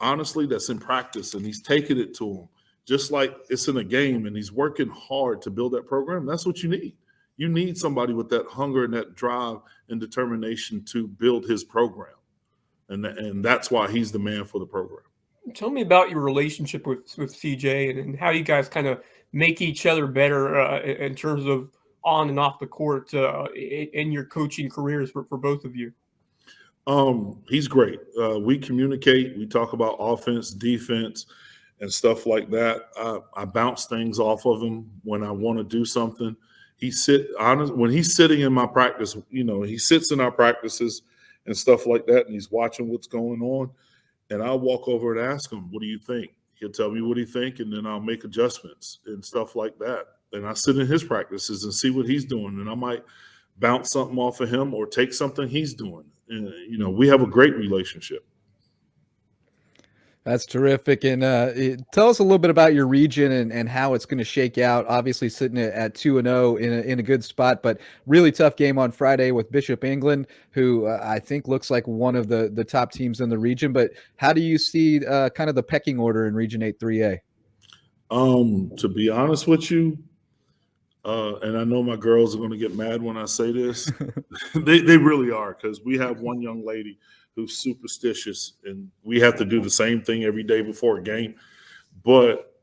honestly that's in practice and he's taking it to them, just like it's in a game and he's working hard to build that program, that's what you need. You need somebody with that hunger and that drive and determination to build his program. And that's why he's the man for the program. Tell me about your relationship with CJ and how you guys kind of make each other better in terms of on and off the court in your coaching careers for both of you. He's great. We communicate. We talk about offense, defense, and stuff like that. I bounce things off of him when I want to do something. When he's sitting in my practice, he sits in our practices and stuff like that, and he's watching what's going on. And I'll walk over and ask him, what do you think? He'll tell me what he thinks, and then I'll make adjustments and stuff like that. And I sit in his practices and see what he's doing, and I might bounce something off of him or take something he's doing. And, we have a great relationship. That's terrific. And tell us a little bit about your region and how it's going to shake out. Obviously sitting at 2-0 in a good spot, but really tough game on Friday with Bishop England, who I think looks like one of the top teams in the region. But how do you see kind of the pecking order in Region 8 3A? To be honest with you, and I know my girls are going to get mad when I say this, they really are, because we have one young lady who's superstitious, and we have to do the same thing every day before a game. But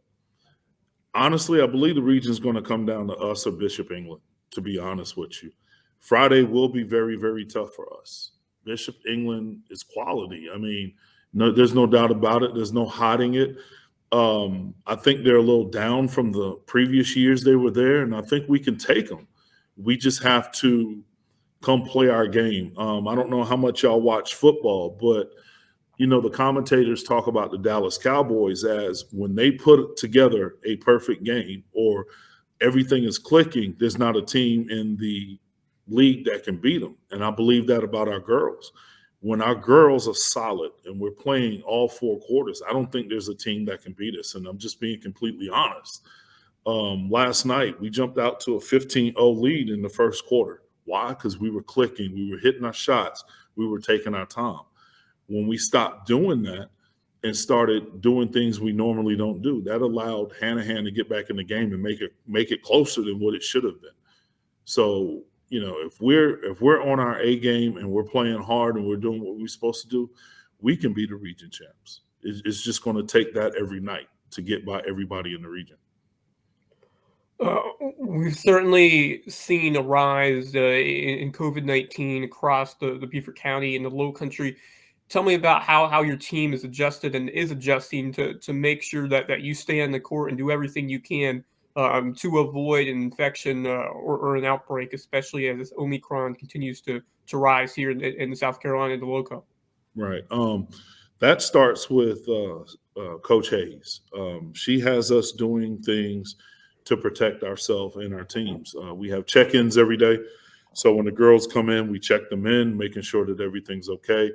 honestly, I believe the region is going to come down to us or Bishop England, to be honest with you. Friday will be very, very tough for us. Bishop England is quality. There's no doubt about it. There's no hiding it. I think they're a little down from the previous years they were there, and I think we can take them. We just have to come play our game. I don't know how much y'all watch football, but, the commentators talk about the Dallas Cowboys as when they put together a perfect game or everything is clicking, there's not a team in the league that can beat them. And I believe that about our girls. When our girls are solid and we're playing all 4 quarters, I don't think there's a team that can beat us. And I'm just being completely honest. Last night, we jumped out to a 15-0 lead in the first quarter. Why? Because we were clicking. We were hitting our shots. We were taking our time. When we stopped doing that and started doing things we normally don't do, that allowed Hanahan to get back in the game and make it closer than what it should have been. So if we're on our A game and we're playing hard and we're doing what we're supposed to do, we can be the region champs. It's just going to take that every night to get by everybody in the region. We've certainly seen a rise in COVID-19 across the Beaufort County and the Low Country. Tell me about how your team is adjusted and is adjusting to make sure that you stay on the court and do everything you can to avoid an infection or an outbreak, especially as this Omicron continues to rise here in South Carolina and the Lowco. Right. That starts with Coach Hayes. She has us doing things to protect ourselves and our teams. We have check-ins every day. So when the girls come in, we check them in, making sure that everything's okay.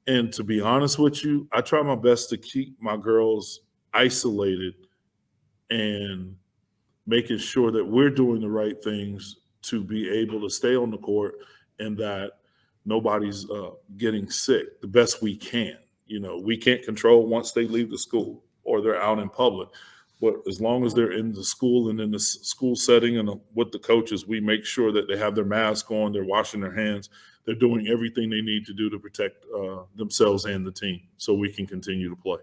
And to be honest with you, I try my best to keep my girls isolated and making sure that we're doing the right things to be able to stay on the court and that nobody's getting sick the best we can. We can't control once they leave the school or they're out in public. But as long as they're in the school and in the school setting and with the coaches, we make sure that they have their mask on, they're washing their hands, they're doing everything they need to do to protect themselves and the team so we can continue to play.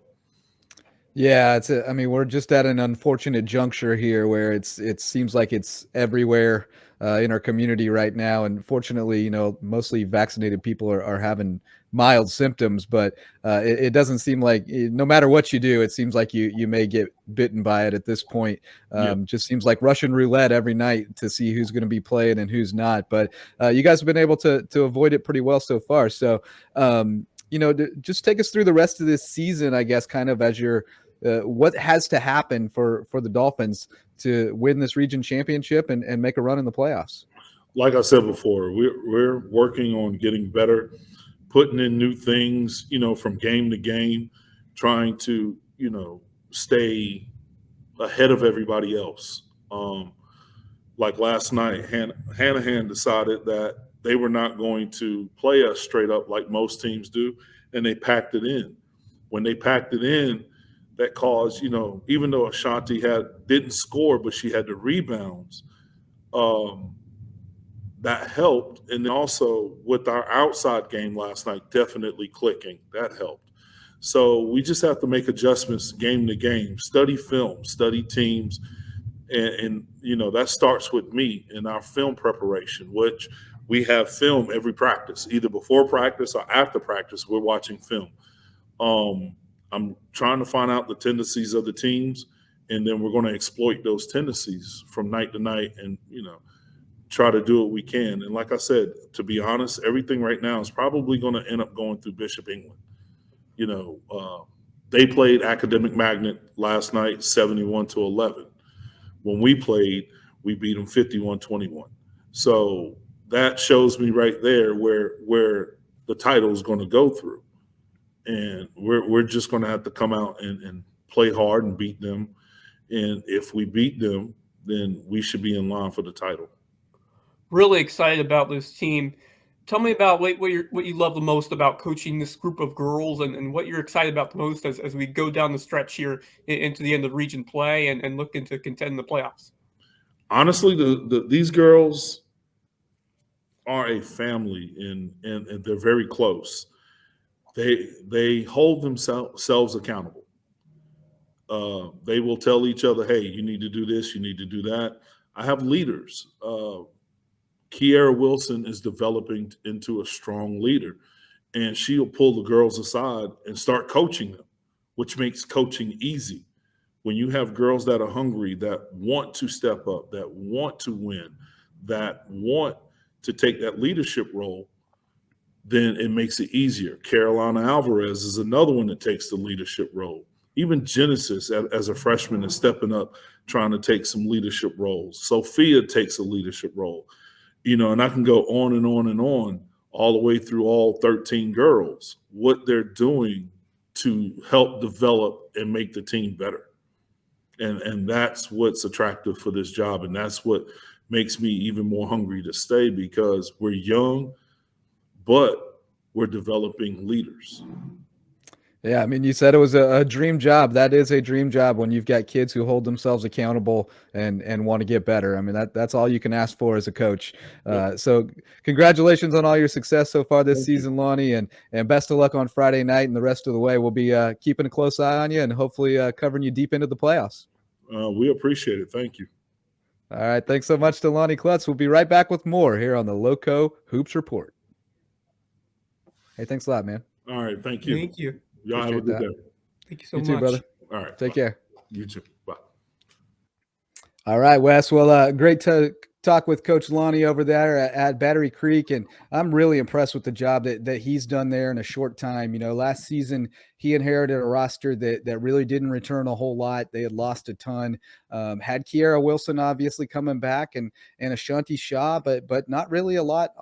Yeah, we're just at an unfortunate juncture here where it seems like it's everywhere in our community right now. And fortunately, mostly vaccinated people are having mild symptoms, but it doesn't seem like no matter what you do, it seems like you may get bitten by it at this point. Just seems like Russian roulette every night to see who's going to be playing and who's not. But you guys have been able to avoid it pretty well so far. So, just take us through the rest of this season, I guess, kind of as you're what has to happen for the Dolphins to win this region championship and make a run in the playoffs? Like I said before, we're working on getting better, putting in new things, from game to game, trying to, stay ahead of everybody else. Like last night, Hanahan decided that they were not going to play us straight up like most teams do, and they packed it in. When they packed it in, that caused, even though Ashanti didn't score, but she had the rebounds, that helped. And also with our outside game last night, definitely clicking, that helped. So we just have to make adjustments game to game, study film, study teams. And that starts with me in our film preparation, which we have film every practice, either before practice or after practice, we're watching film. I'm trying to find out the tendencies of the teams, and then we're going to exploit those tendencies from night to night and, try to do what we can. And like I said, to be honest, everything right now is probably going to end up going through Bishop England. They played Academic Magnet last night, 71-11. When we played, we beat them 51-21. So that shows me right there where the title is going to go through. And we're just going to have to come out and play hard and beat them. And if we beat them, then we should be in line for the title. Really excited about this team. Tell me about what you love the most about coaching this group of girls and what you're excited about the most as we go down the stretch here into the end of region play and looking to contend in the playoffs. Honestly, these girls are a family and they're very close. They hold themselves accountable. They will tell each other, hey, you need to do this, you need to do that. I have leaders. Kiara Wilson is developing into a strong leader, and she'll pull the girls aside and start coaching them, which makes coaching easy. When you have girls that are hungry, that want to step up, that want to win, that want to take that leadership role, then it makes it easier. Carolina Alvarez is another one that takes the leadership role. Even Genesis, as a freshman, is stepping up, trying to take some leadership roles. Sophia takes a leadership role. And I can go on and on and on, all the way through all 13 girls, what they're doing to help develop and make the team better. And that's what's attractive for this job. And that's what makes me even more hungry to stay, because we're young, but we're developing leaders. Yeah, I mean, you said it was a dream job. That is a dream job when you've got kids who hold themselves accountable and want to get better. I mean, that's all you can ask for as a coach. So congratulations on all your success so far this season, Lonnie, and best of luck on Friday night and the rest of the way. We'll be keeping a close eye on you and hopefully covering you deep into the playoffs. We appreciate it. Thank you. All right, thanks so much to Lonnie Kluttz. We'll be right back with more here on the Lowco Hoops Report. Hey, thanks a lot, man. All right, thank you. Thank you. Y'all have a good day. Thank you so much. You too, brother. All right. Take care. You too. Bye. All right, Wes. Well, great to talk with Coach Lonnie over there at Battery Creek, and I'm really impressed with the job that he's done there in a short time. You know, last season he inherited a roster that really didn't return a whole lot. They had lost a ton. Had Kiara Wilson obviously coming back and Ashanti Shaw, but not really a lot.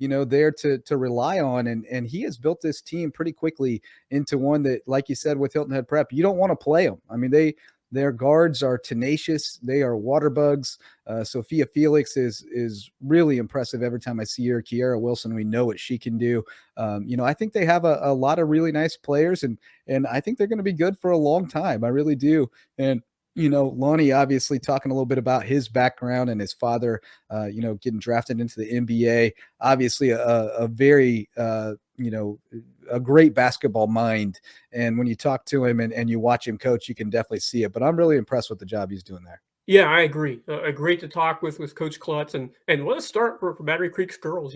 There to rely on. And he has built this team pretty quickly into one that, like you said, with Hilton Head Prep, you don't want to play them. I mean, their guards are tenacious. They are water bugs. Sophia Felix is really impressive every time I see her. Kiara Wilson, we know what she can do. I think they have a lot of really nice players, and I think they're going to be good for a long time. I really do. And Lonnie obviously talking a little bit about his background and his father, getting drafted into the NBA. Obviously, a very, a great basketball mind. And when you talk to him and you watch him coach, you can definitely see it. But I'm really impressed with the job he's doing there. Yeah, I agree. Great to talk with Coach Kluttz, and what a start for Battery Creek's girls.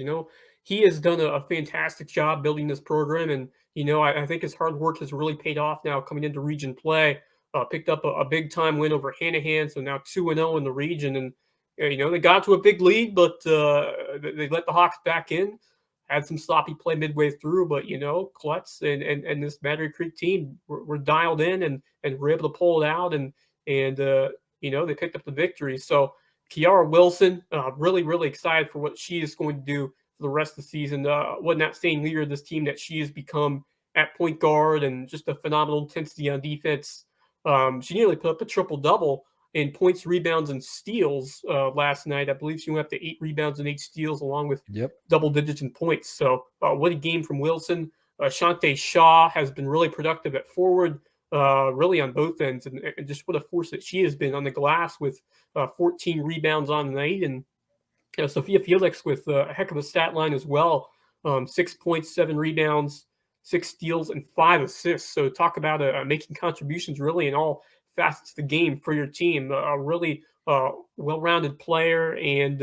He has done a fantastic job building this program, and I think his hard work has really paid off now coming into region play. Picked up a big time win over Hanahan, so now 2-0 in the region, and they got to a big lead, but they let the Hawks back in. Had some sloppy play midway through, but Kluttz and this Battery Creek team were dialed in and were able to pull it out, and they picked up the victory. So Kiara Wilson, really, really excited for what she is going to do for the rest of the season. Wasn't that same leader of this team that she has become at point guard, and just a phenomenal intensity on defense. She nearly put up a triple-double in points, rebounds, and steals last night. I believe she went up to 8 rebounds and 8 steals, along with double digits in points. So what a game from Wilson. Ashanti Shaw has been really productive at forward, really on both ends, and just what a force that she has been on the glass with 14 rebounds on the night. And Sophia Felix with a heck of a stat line as well. 6 points, 7 rebounds, 6 steals, and 5 assists. So talk about making contributions really in all facets of the game for your team. A really well-rounded player, and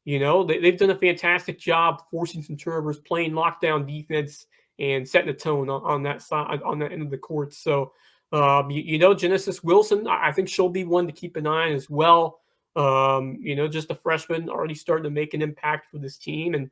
they've done a fantastic job forcing some turnovers, playing lockdown defense, and setting a tone on that side, on that end of the court. So Genesis Wilson, I think she'll be one to keep an eye on as well. Just a freshman already starting to make an impact for this team, and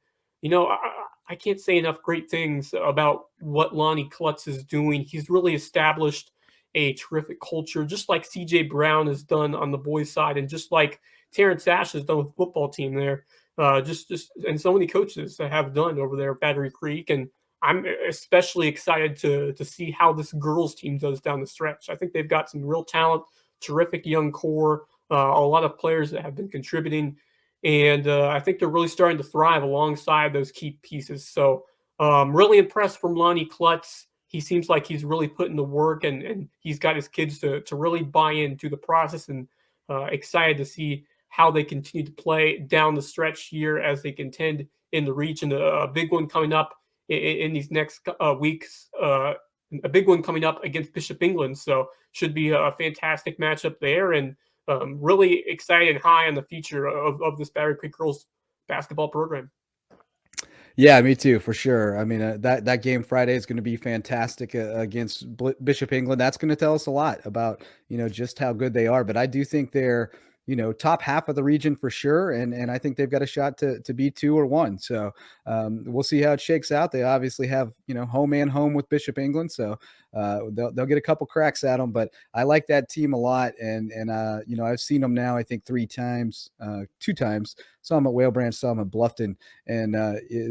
I can't say enough great things about what Lonnie Kluttz is doing. He's really established a terrific culture, just like CJ Brown has done on the boys' side, and just like Terrence Ash has done with the football team there. And so many coaches have done over there at Battery Creek. And I'm especially excited to see how this girls' team does down the stretch. I think they've got some real talent, terrific young core, a lot of players that have been contributing. And I think they're really starting to thrive alongside those key pieces. So really impressed from Lonnie Kluttz. He seems like he's really putting the work, and he's got his kids to really buy into the process, and excited to see how they continue to play down the stretch here as they contend in the region. A big one coming up in these next weeks. A big one coming up against Bishop England. So should be a fantastic matchup there, and really excited and high on the future of this Battery Creek girls basketball program. Yeah, me too, for sure. I mean, that game Friday is going to be fantastic against Bishop England. That's going to tell us a lot about, just how good they are. But I do think they're, top half of the region for sure. And I think they've got a shot to be 2 or 1. So we'll see how it shakes out. They obviously have, home and home with Bishop England. So they'll get a couple cracks at them. But I like that team a lot. And I've seen them now, I think 2 times. Saw them at Whale Branch, saw them at Bluffton. And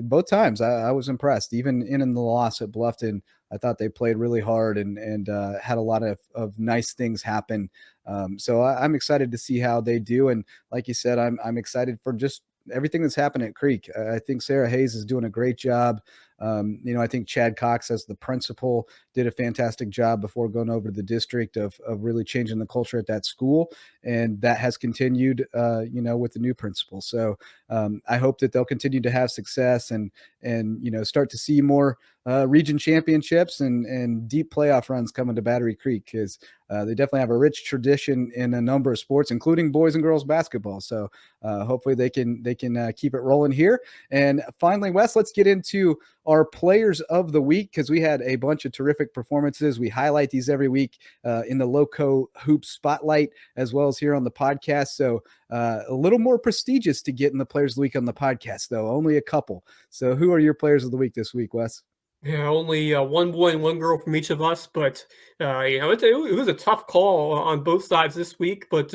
both times I was impressed. Even in the loss at Bluffton, I thought they played really hard and had a lot of nice things happen. So I'm excited to see how they do. And like you said, I'm excited for just everything that's happened at Creek. I think Sarah Hayes is doing a great job. I think Chad Cox as the principal did a fantastic job before going over to the district of really changing the culture at that school. And that has continued, with the new principal. So I hope that they'll continue to have success and start to see more region championships and deep playoff runs coming to Battery Creek, because they definitely have a rich tradition in a number of sports, including boys and girls basketball. So hopefully they can keep it rolling here. And finally, Wes, let's get into our players of the week, because we had a bunch of terrific performances. We highlight these every week in the Lowco Hoop Spotlight, as well as here on the podcast. So a little more prestigious to get in the players of the week on the podcast, though. Only a couple. So who are your players of the week this week, Wes? Yeah, only one boy and one girl from each of us, but it was a tough call on both sides this week. But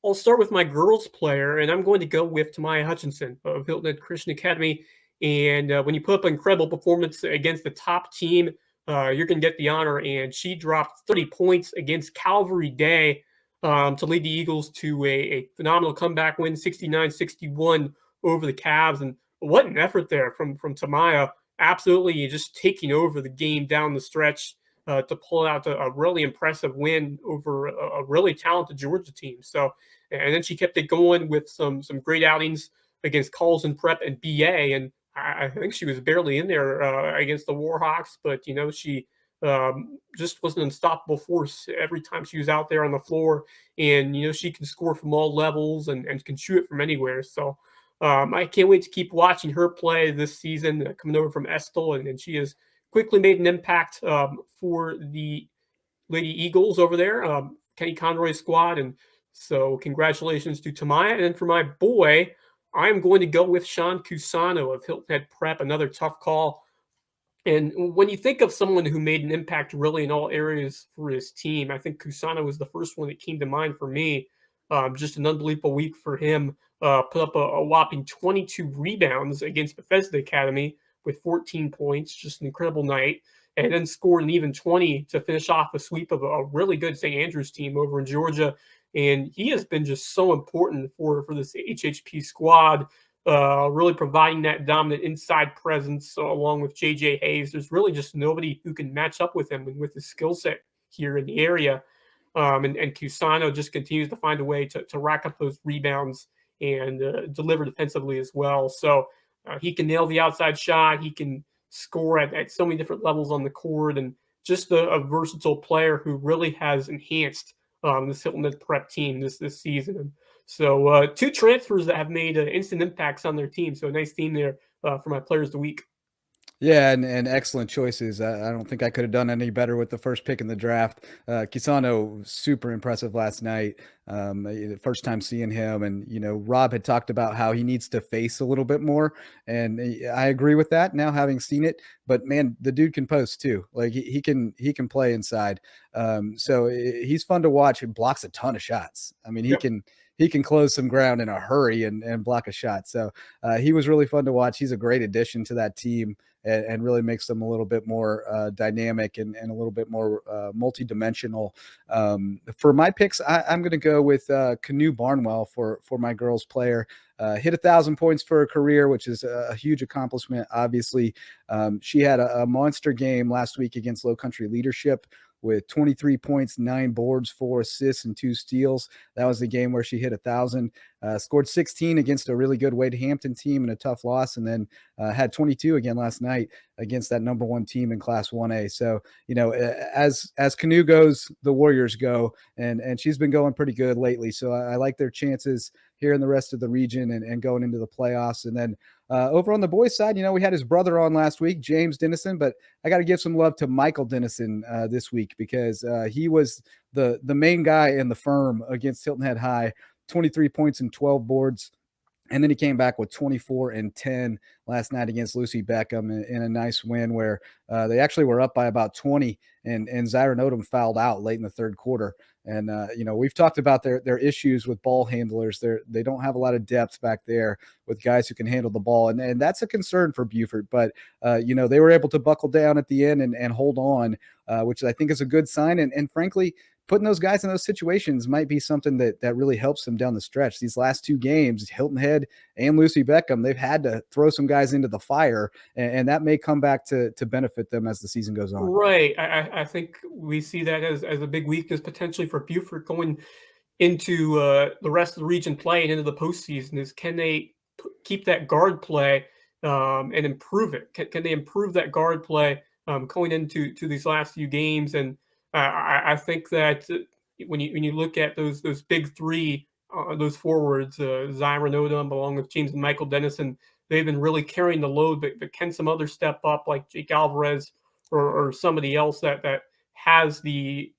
I'll start with my girls player, and I'm going to go with Tamiya Hutchinson of Hilton Christian Academy. And when you put up an incredible performance against the top team, you're going to get the honor. And she dropped 30 points against Calvary Day to lead the Eagles to a phenomenal comeback win, 69-61 over the Cavs. And what an effort there from Tamiya. Absolutely just taking over the game down the stretch to pull out a really impressive win over a really talented Georgia team. So, and then she kept it going with some great outings against Carlson Prep and BA. And I think she was barely in there against the Warhawks, but, she just was an unstoppable force every time she was out there on the floor. And, she can score from all levels and can shoot it from anywhere. So, I can't wait to keep watching her play this season, coming over from Estill, and she has quickly made an impact for the Lady Eagles over there, Kenny Conroy's squad. And so congratulations to Tamiya. And then for my boy, I'm going to go with Sean Cusano of Hilton Head Prep, another tough call. And when you think of someone who made an impact really in all areas for his team, I think Cusano was the first one that came to mind for me. Just an unbelievable week for him. Put up a whopping 22 rebounds against Bethesda Academy with 14 points. Just an incredible night. And then scored an even 20 to finish off a sweep of a really good St. Andrews team over in Georgia. And he has been just so important for this HHP squad, really providing that dominant inside presence along with J.J. Hayes. There's really just nobody who can match up with him and with his skill set here in the area. And Cusano just continues to find a way to rack up those rebounds and deliver defensively as well. So he can nail the outside shot. He can score at so many different levels on the court, and just a versatile player who really has enhanced this Hilton Head Prep team this season. And so two transfers that have made instant impacts on their team. So a nice team there for my players of the week. Yeah, and excellent choices. I don't think I could have done any better with the first pick in the draft. Cusano, super impressive last night. First time seeing him, and Rob had talked about how he needs to face a little bit more, and I agree with that now, having seen it. But man, the dude can post too. Like he can play inside. So he's fun to watch. He blocks a ton of shots. I mean, he can close some ground in a hurry and block a shot. So he was really fun to watch. He's a great addition to that team and really makes them a little bit more dynamic and a little bit more multidimensional. For my picks, I'm going to go with Canoe Barnwell for my girls player. Hit 1,000 points for her career, which is a huge accomplishment. Obviously, she had a monster game last week against Low Country Leadership with 23 points, 9 boards, 4 assists, and 2 steals. That was the game where she hit 1,000. Scored 16 against a really good Wade Hampton team in a tough loss, and then had 22 again last night against that number 1 team in Class 1A. So, as Canoe goes, the Warriors go, and she's been going pretty good lately. So I like their chances here in the rest of the region and going into the playoffs. And then over on the boys' side, we had his brother on last week, James Dennison, but I got to give some love to Michael Dennison this week, because he was the main guy in the firm against Hilton Head High, 23 points and 12 boards. And then he came back with 24 and 10 last night against Lucy Beckham in a nice win where they actually were up by about 20, and Zyron Odom fouled out late in the third quarter. And, we've talked about their issues with ball handlers. They don't have a lot of depth back there with guys who can handle the ball. And that's a concern for Beaufort. But, they were able to buckle down at the end and hold on, which I think is a good sign. And frankly, putting those guys in those situations might be something that really helps them down the stretch. These last 2 games, Hilton Head and Lucy Beckham, they've had to throw some guys into the fire, and that may come back to benefit them as the season goes on. Right. I think we see that as a big weakness potentially for Buford going into the rest of the region play and into the postseason is, can they keep that guard play and improve it? Can they improve that guard play going into these last few games? And I think that when you look at those big three, those forwards, Zyron Odom along with James and Michael Dennison, they've been really carrying the load. But can some others step up like Jake Alvarez or somebody else that has the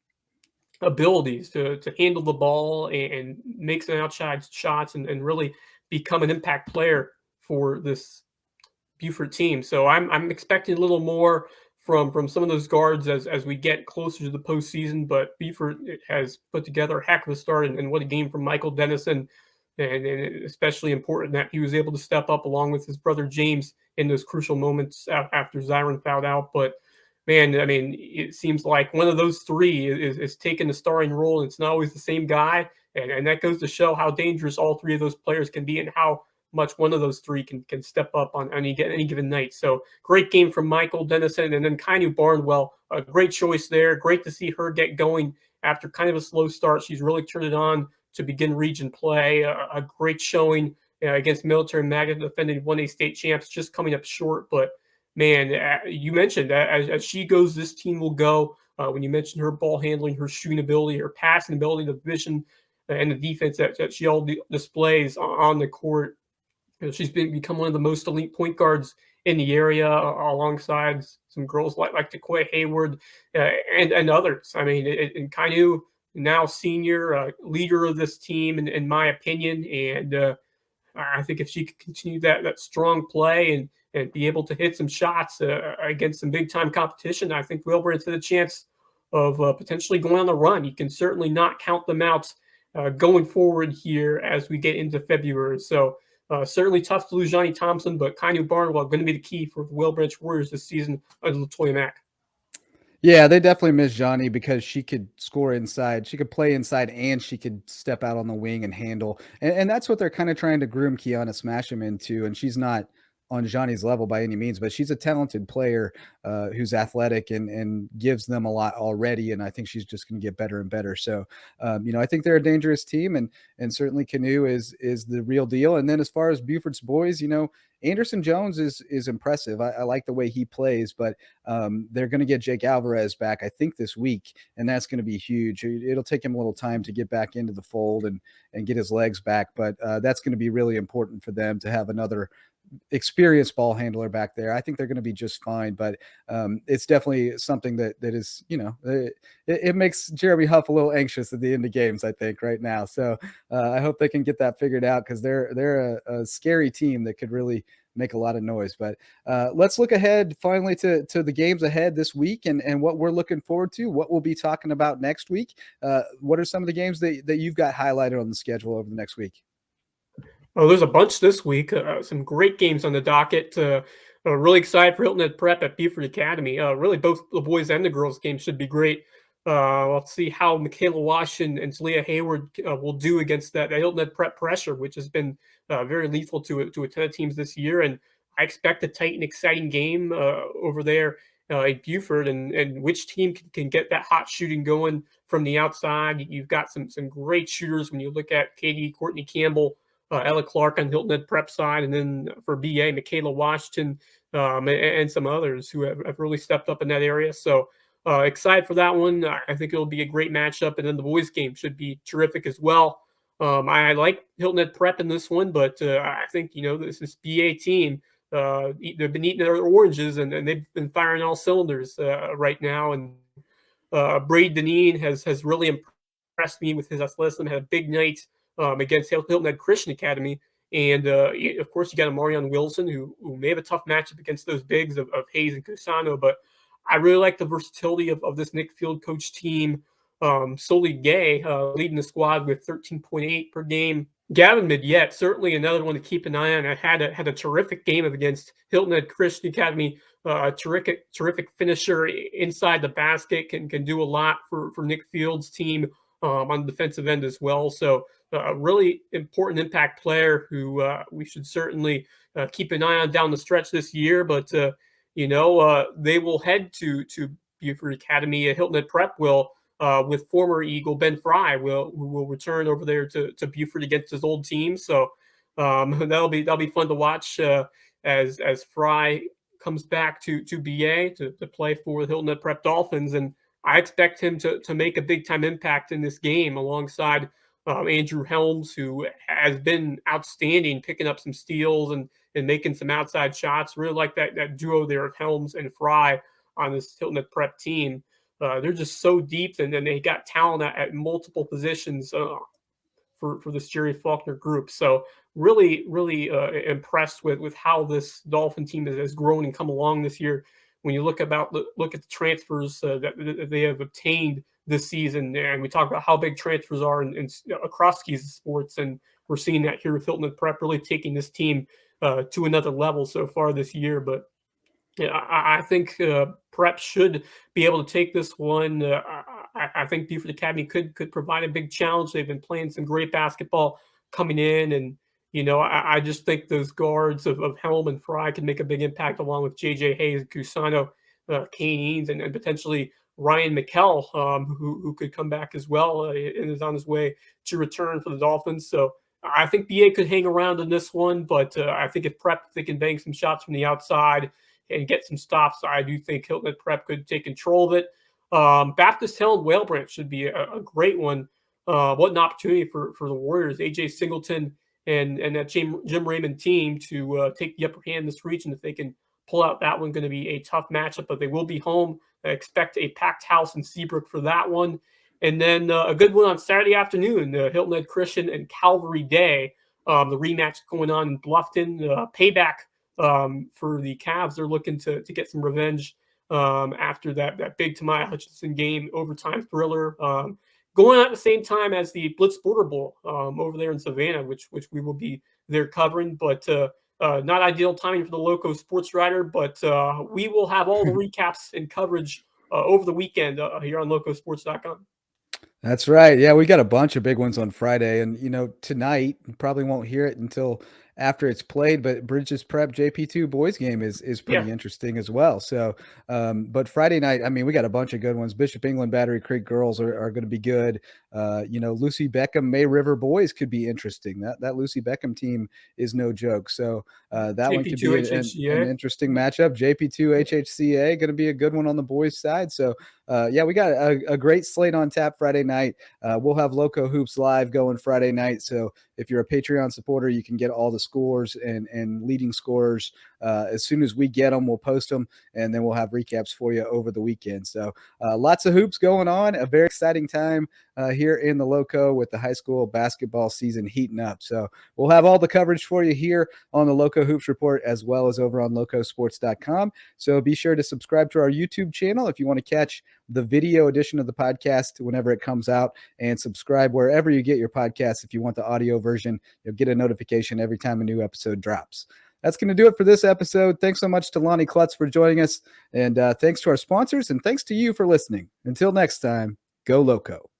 abilities to handle the ball and make some outside shots and really become an impact player for this Buford team? So I'm expecting a little more from some of those guards as we get closer to the postseason. But Buford has put together a heck of a start, and what a game from Michael Dennison, and especially important that he was able to step up along with his brother James in those crucial moments after Zyron fouled out. But man, I mean, it seems like one of those three is taking the starring role, and it's not always the same guy. And that goes to show how dangerous all three of those players can be and how much one of those three can step up on any given night. So great game from Michael Dennison, and then Kainu Barnwell, a great choice there. Great to see her get going after kind of a slow start. She's really turned it on to begin region play. A great showing against Military Magnet, defending 1A state champs, just coming up short. But man, you mentioned that as she goes, this team will go. When you mentioned her ball handling, her shooting ability, her passing ability, the vision, and the defense that she all displays on the court, she's become one of the most elite point guards in the area, alongside some girls like Takoya Hayward and others. I mean, and Kainu, now senior leader of this team, in my opinion. And I think if she could continue that strong play and be able to hit some shots against some big-time competition, I think Wilburn has a chance of potentially going on the run. You can certainly not count them out going forward here as we get into February. So certainly tough to lose Johnny Thompson, but Kainu Barnwell going to be the key for the Whale Branch Warriors this season under LaToya Mack. Yeah, they definitely miss Johnny because she could score inside. She could play inside and she could step out on the wing and handle. And that's what they're kind of trying to groom Kiana Smasham into. And she's not on Johnny's level by any means, but she's a talented player who's athletic and gives them a lot already. And I think she's just going to get better and better. So, I think they're a dangerous team, and certainly Canoe is the real deal. And then as far as Buford's boys, Anderson Jones is impressive. I like the way he plays, but they're going to get Jake Alvarez back, I think, this week, and that's going to be huge. It'll take him a little time to get back into the fold and get his legs back, but that's going to be really important for them to have another experienced ball handler back there. I think they're going to be just fine, but it's definitely something that is, it makes Jeremy Huff a little anxious at the end of games, I think, right now. So I hope they can get that figured out, because they're a scary team that could really make a lot of noise. But let's look ahead finally to the games ahead this week and what we're looking forward to, what we'll be talking about next week. What are some of the games that you've got highlighted on the schedule over the next week? Oh, there's a bunch this week. Some great games on the docket. Really excited for Hilton Head Prep at Buford Academy. Really, both the boys and the girls games should be great. We'll see how Michaela Wash and Talia Hayward will do against that Hilton Head Prep pressure, which has been very lethal to a ton of teams this year. And I expect a tight and exciting game over there at Buford, and which team can get that hot shooting going from the outside. You've got some great shooters when you look at Courtney Campbell, Ella Clark on Hilton Head Prep side, and then for BA, Michaela Washington, and some others who have really stepped up in that area. So excited for that one. I think it'll be a great matchup, and then the boys game should be terrific as well. I like Hilton Head Prep in this one, but I think, this BA team, they've been eating their oranges, and they've been firing all cylinders right now. And Brady Deneen has really impressed me with his athleticism. Had a big night against Hilton Head Christian Academy. And, of course, you got Marion Wilson, who may have a tough matchup against those bigs of Hayes and Cusano. But I really like the versatility of this Nick Field coach team. Soli Gay leading the squad with 13.8 per game. Gavin Midyett, certainly another one to keep an eye on. I had a terrific game against Hilton Head Christian Academy a terrific finisher inside the basket, can do a lot for Nick Field's team on the defensive end as well. So a really important impact player who we should certainly keep an eye on down the stretch this year. But they will head to Buford Academy. Hilton Head Prep will, with former Eagle Ben Fry, who will return over there to Buford against his old team. So that'll be fun to watch as Fry comes back to BA to play for the Hilton Head Prep Dolphins, and I expect him to make a big time impact in this game alongside Andrew Helms, who has been outstanding, picking up some steals and making some outside shots. Really like that duo there of Helms and Fry on this Hilton Head Prep team. They're just so deep, and then they got talent at multiple positions for this Jerry Faulkner group. So really impressed with how this Dolphin team has grown and come along this year. When you look at the transfers that they have obtained this season, and we talk about how big transfers are in across skis sports, and we're seeing that here with Hilton and Prep really taking this team to another level so far this year. But I think Prep should be able to take this one. I think Buford Academy could provide a big challenge. They've been playing some great basketball coming in, and I just think those guards of Helm and Fry can make a big impact, along with J.J. Hayes, Cusano, Kane Eanes, and potentially Ryan McKell, who could come back as well and is on his way to return for the Dolphins. So I think BA could hang around in this one, but I think if they can bang some shots from the outside and get some stops, I do think Hilton Head Prep could take control of it. Baptist Hill and Whale Branch should be a great one. What an opportunity for the Warriors, AJ Singleton and that Jim Raymond team to take the upper hand in this region. If they can pull out that one, going to be a tough matchup, but they will be home. I expect a packed house in Seabrook for that one. And then a good one on Saturday afternoon, Hilton Head Christian and Calvary Day. The rematch going on in Bluffton. Payback for the Cavs. They're looking to get some revenge after that big Tamiya Hutchinson game, overtime thriller. Going on at the same time as the Blitz Border Bowl over there in Savannah, which we will be there covering. But not ideal timing for the Lowco Sports Writer, but we will have all the recaps and coverage over the weekend here on locosports.com. That's right. Yeah, we got a bunch of big ones on Friday, and tonight you probably won't hear it until after it's played, but Bridges Prep JP2 boys game is pretty interesting as well. So, but Friday night, I mean, we got a bunch of good ones. Bishop England Battery Creek girls are going to be good. Lucy Beckham May River boys could be interesting. That Lucy Beckham team is no joke. So that one could be an interesting matchup. JP2 HHCA going to be a good one on the boys side. So we got a great slate on tap Friday night. We'll have Lowco Hoops live going Friday night. So if you're a Patreon supporter, you can get all the scores and leading scorers. As soon as we get them, we'll post them, and then we'll have recaps for you over the weekend. So lots of hoops going on. A very exciting time here in the Lowco with the high school basketball season heating up. So we'll have all the coverage for you here on the Lowco Hoops Report, as well as over on locosports.com. So be sure to subscribe to our YouTube channel if you want to catch the video edition of the podcast whenever it comes out, and subscribe wherever you get your podcasts. If you want the audio version, you'll get a notification every time a new episode drops. That's going to do it for this episode. Thanks so much to Lonnie Kluttz for joining us, and thanks to our sponsors, and thanks to you for listening. Until next time, go Lowco.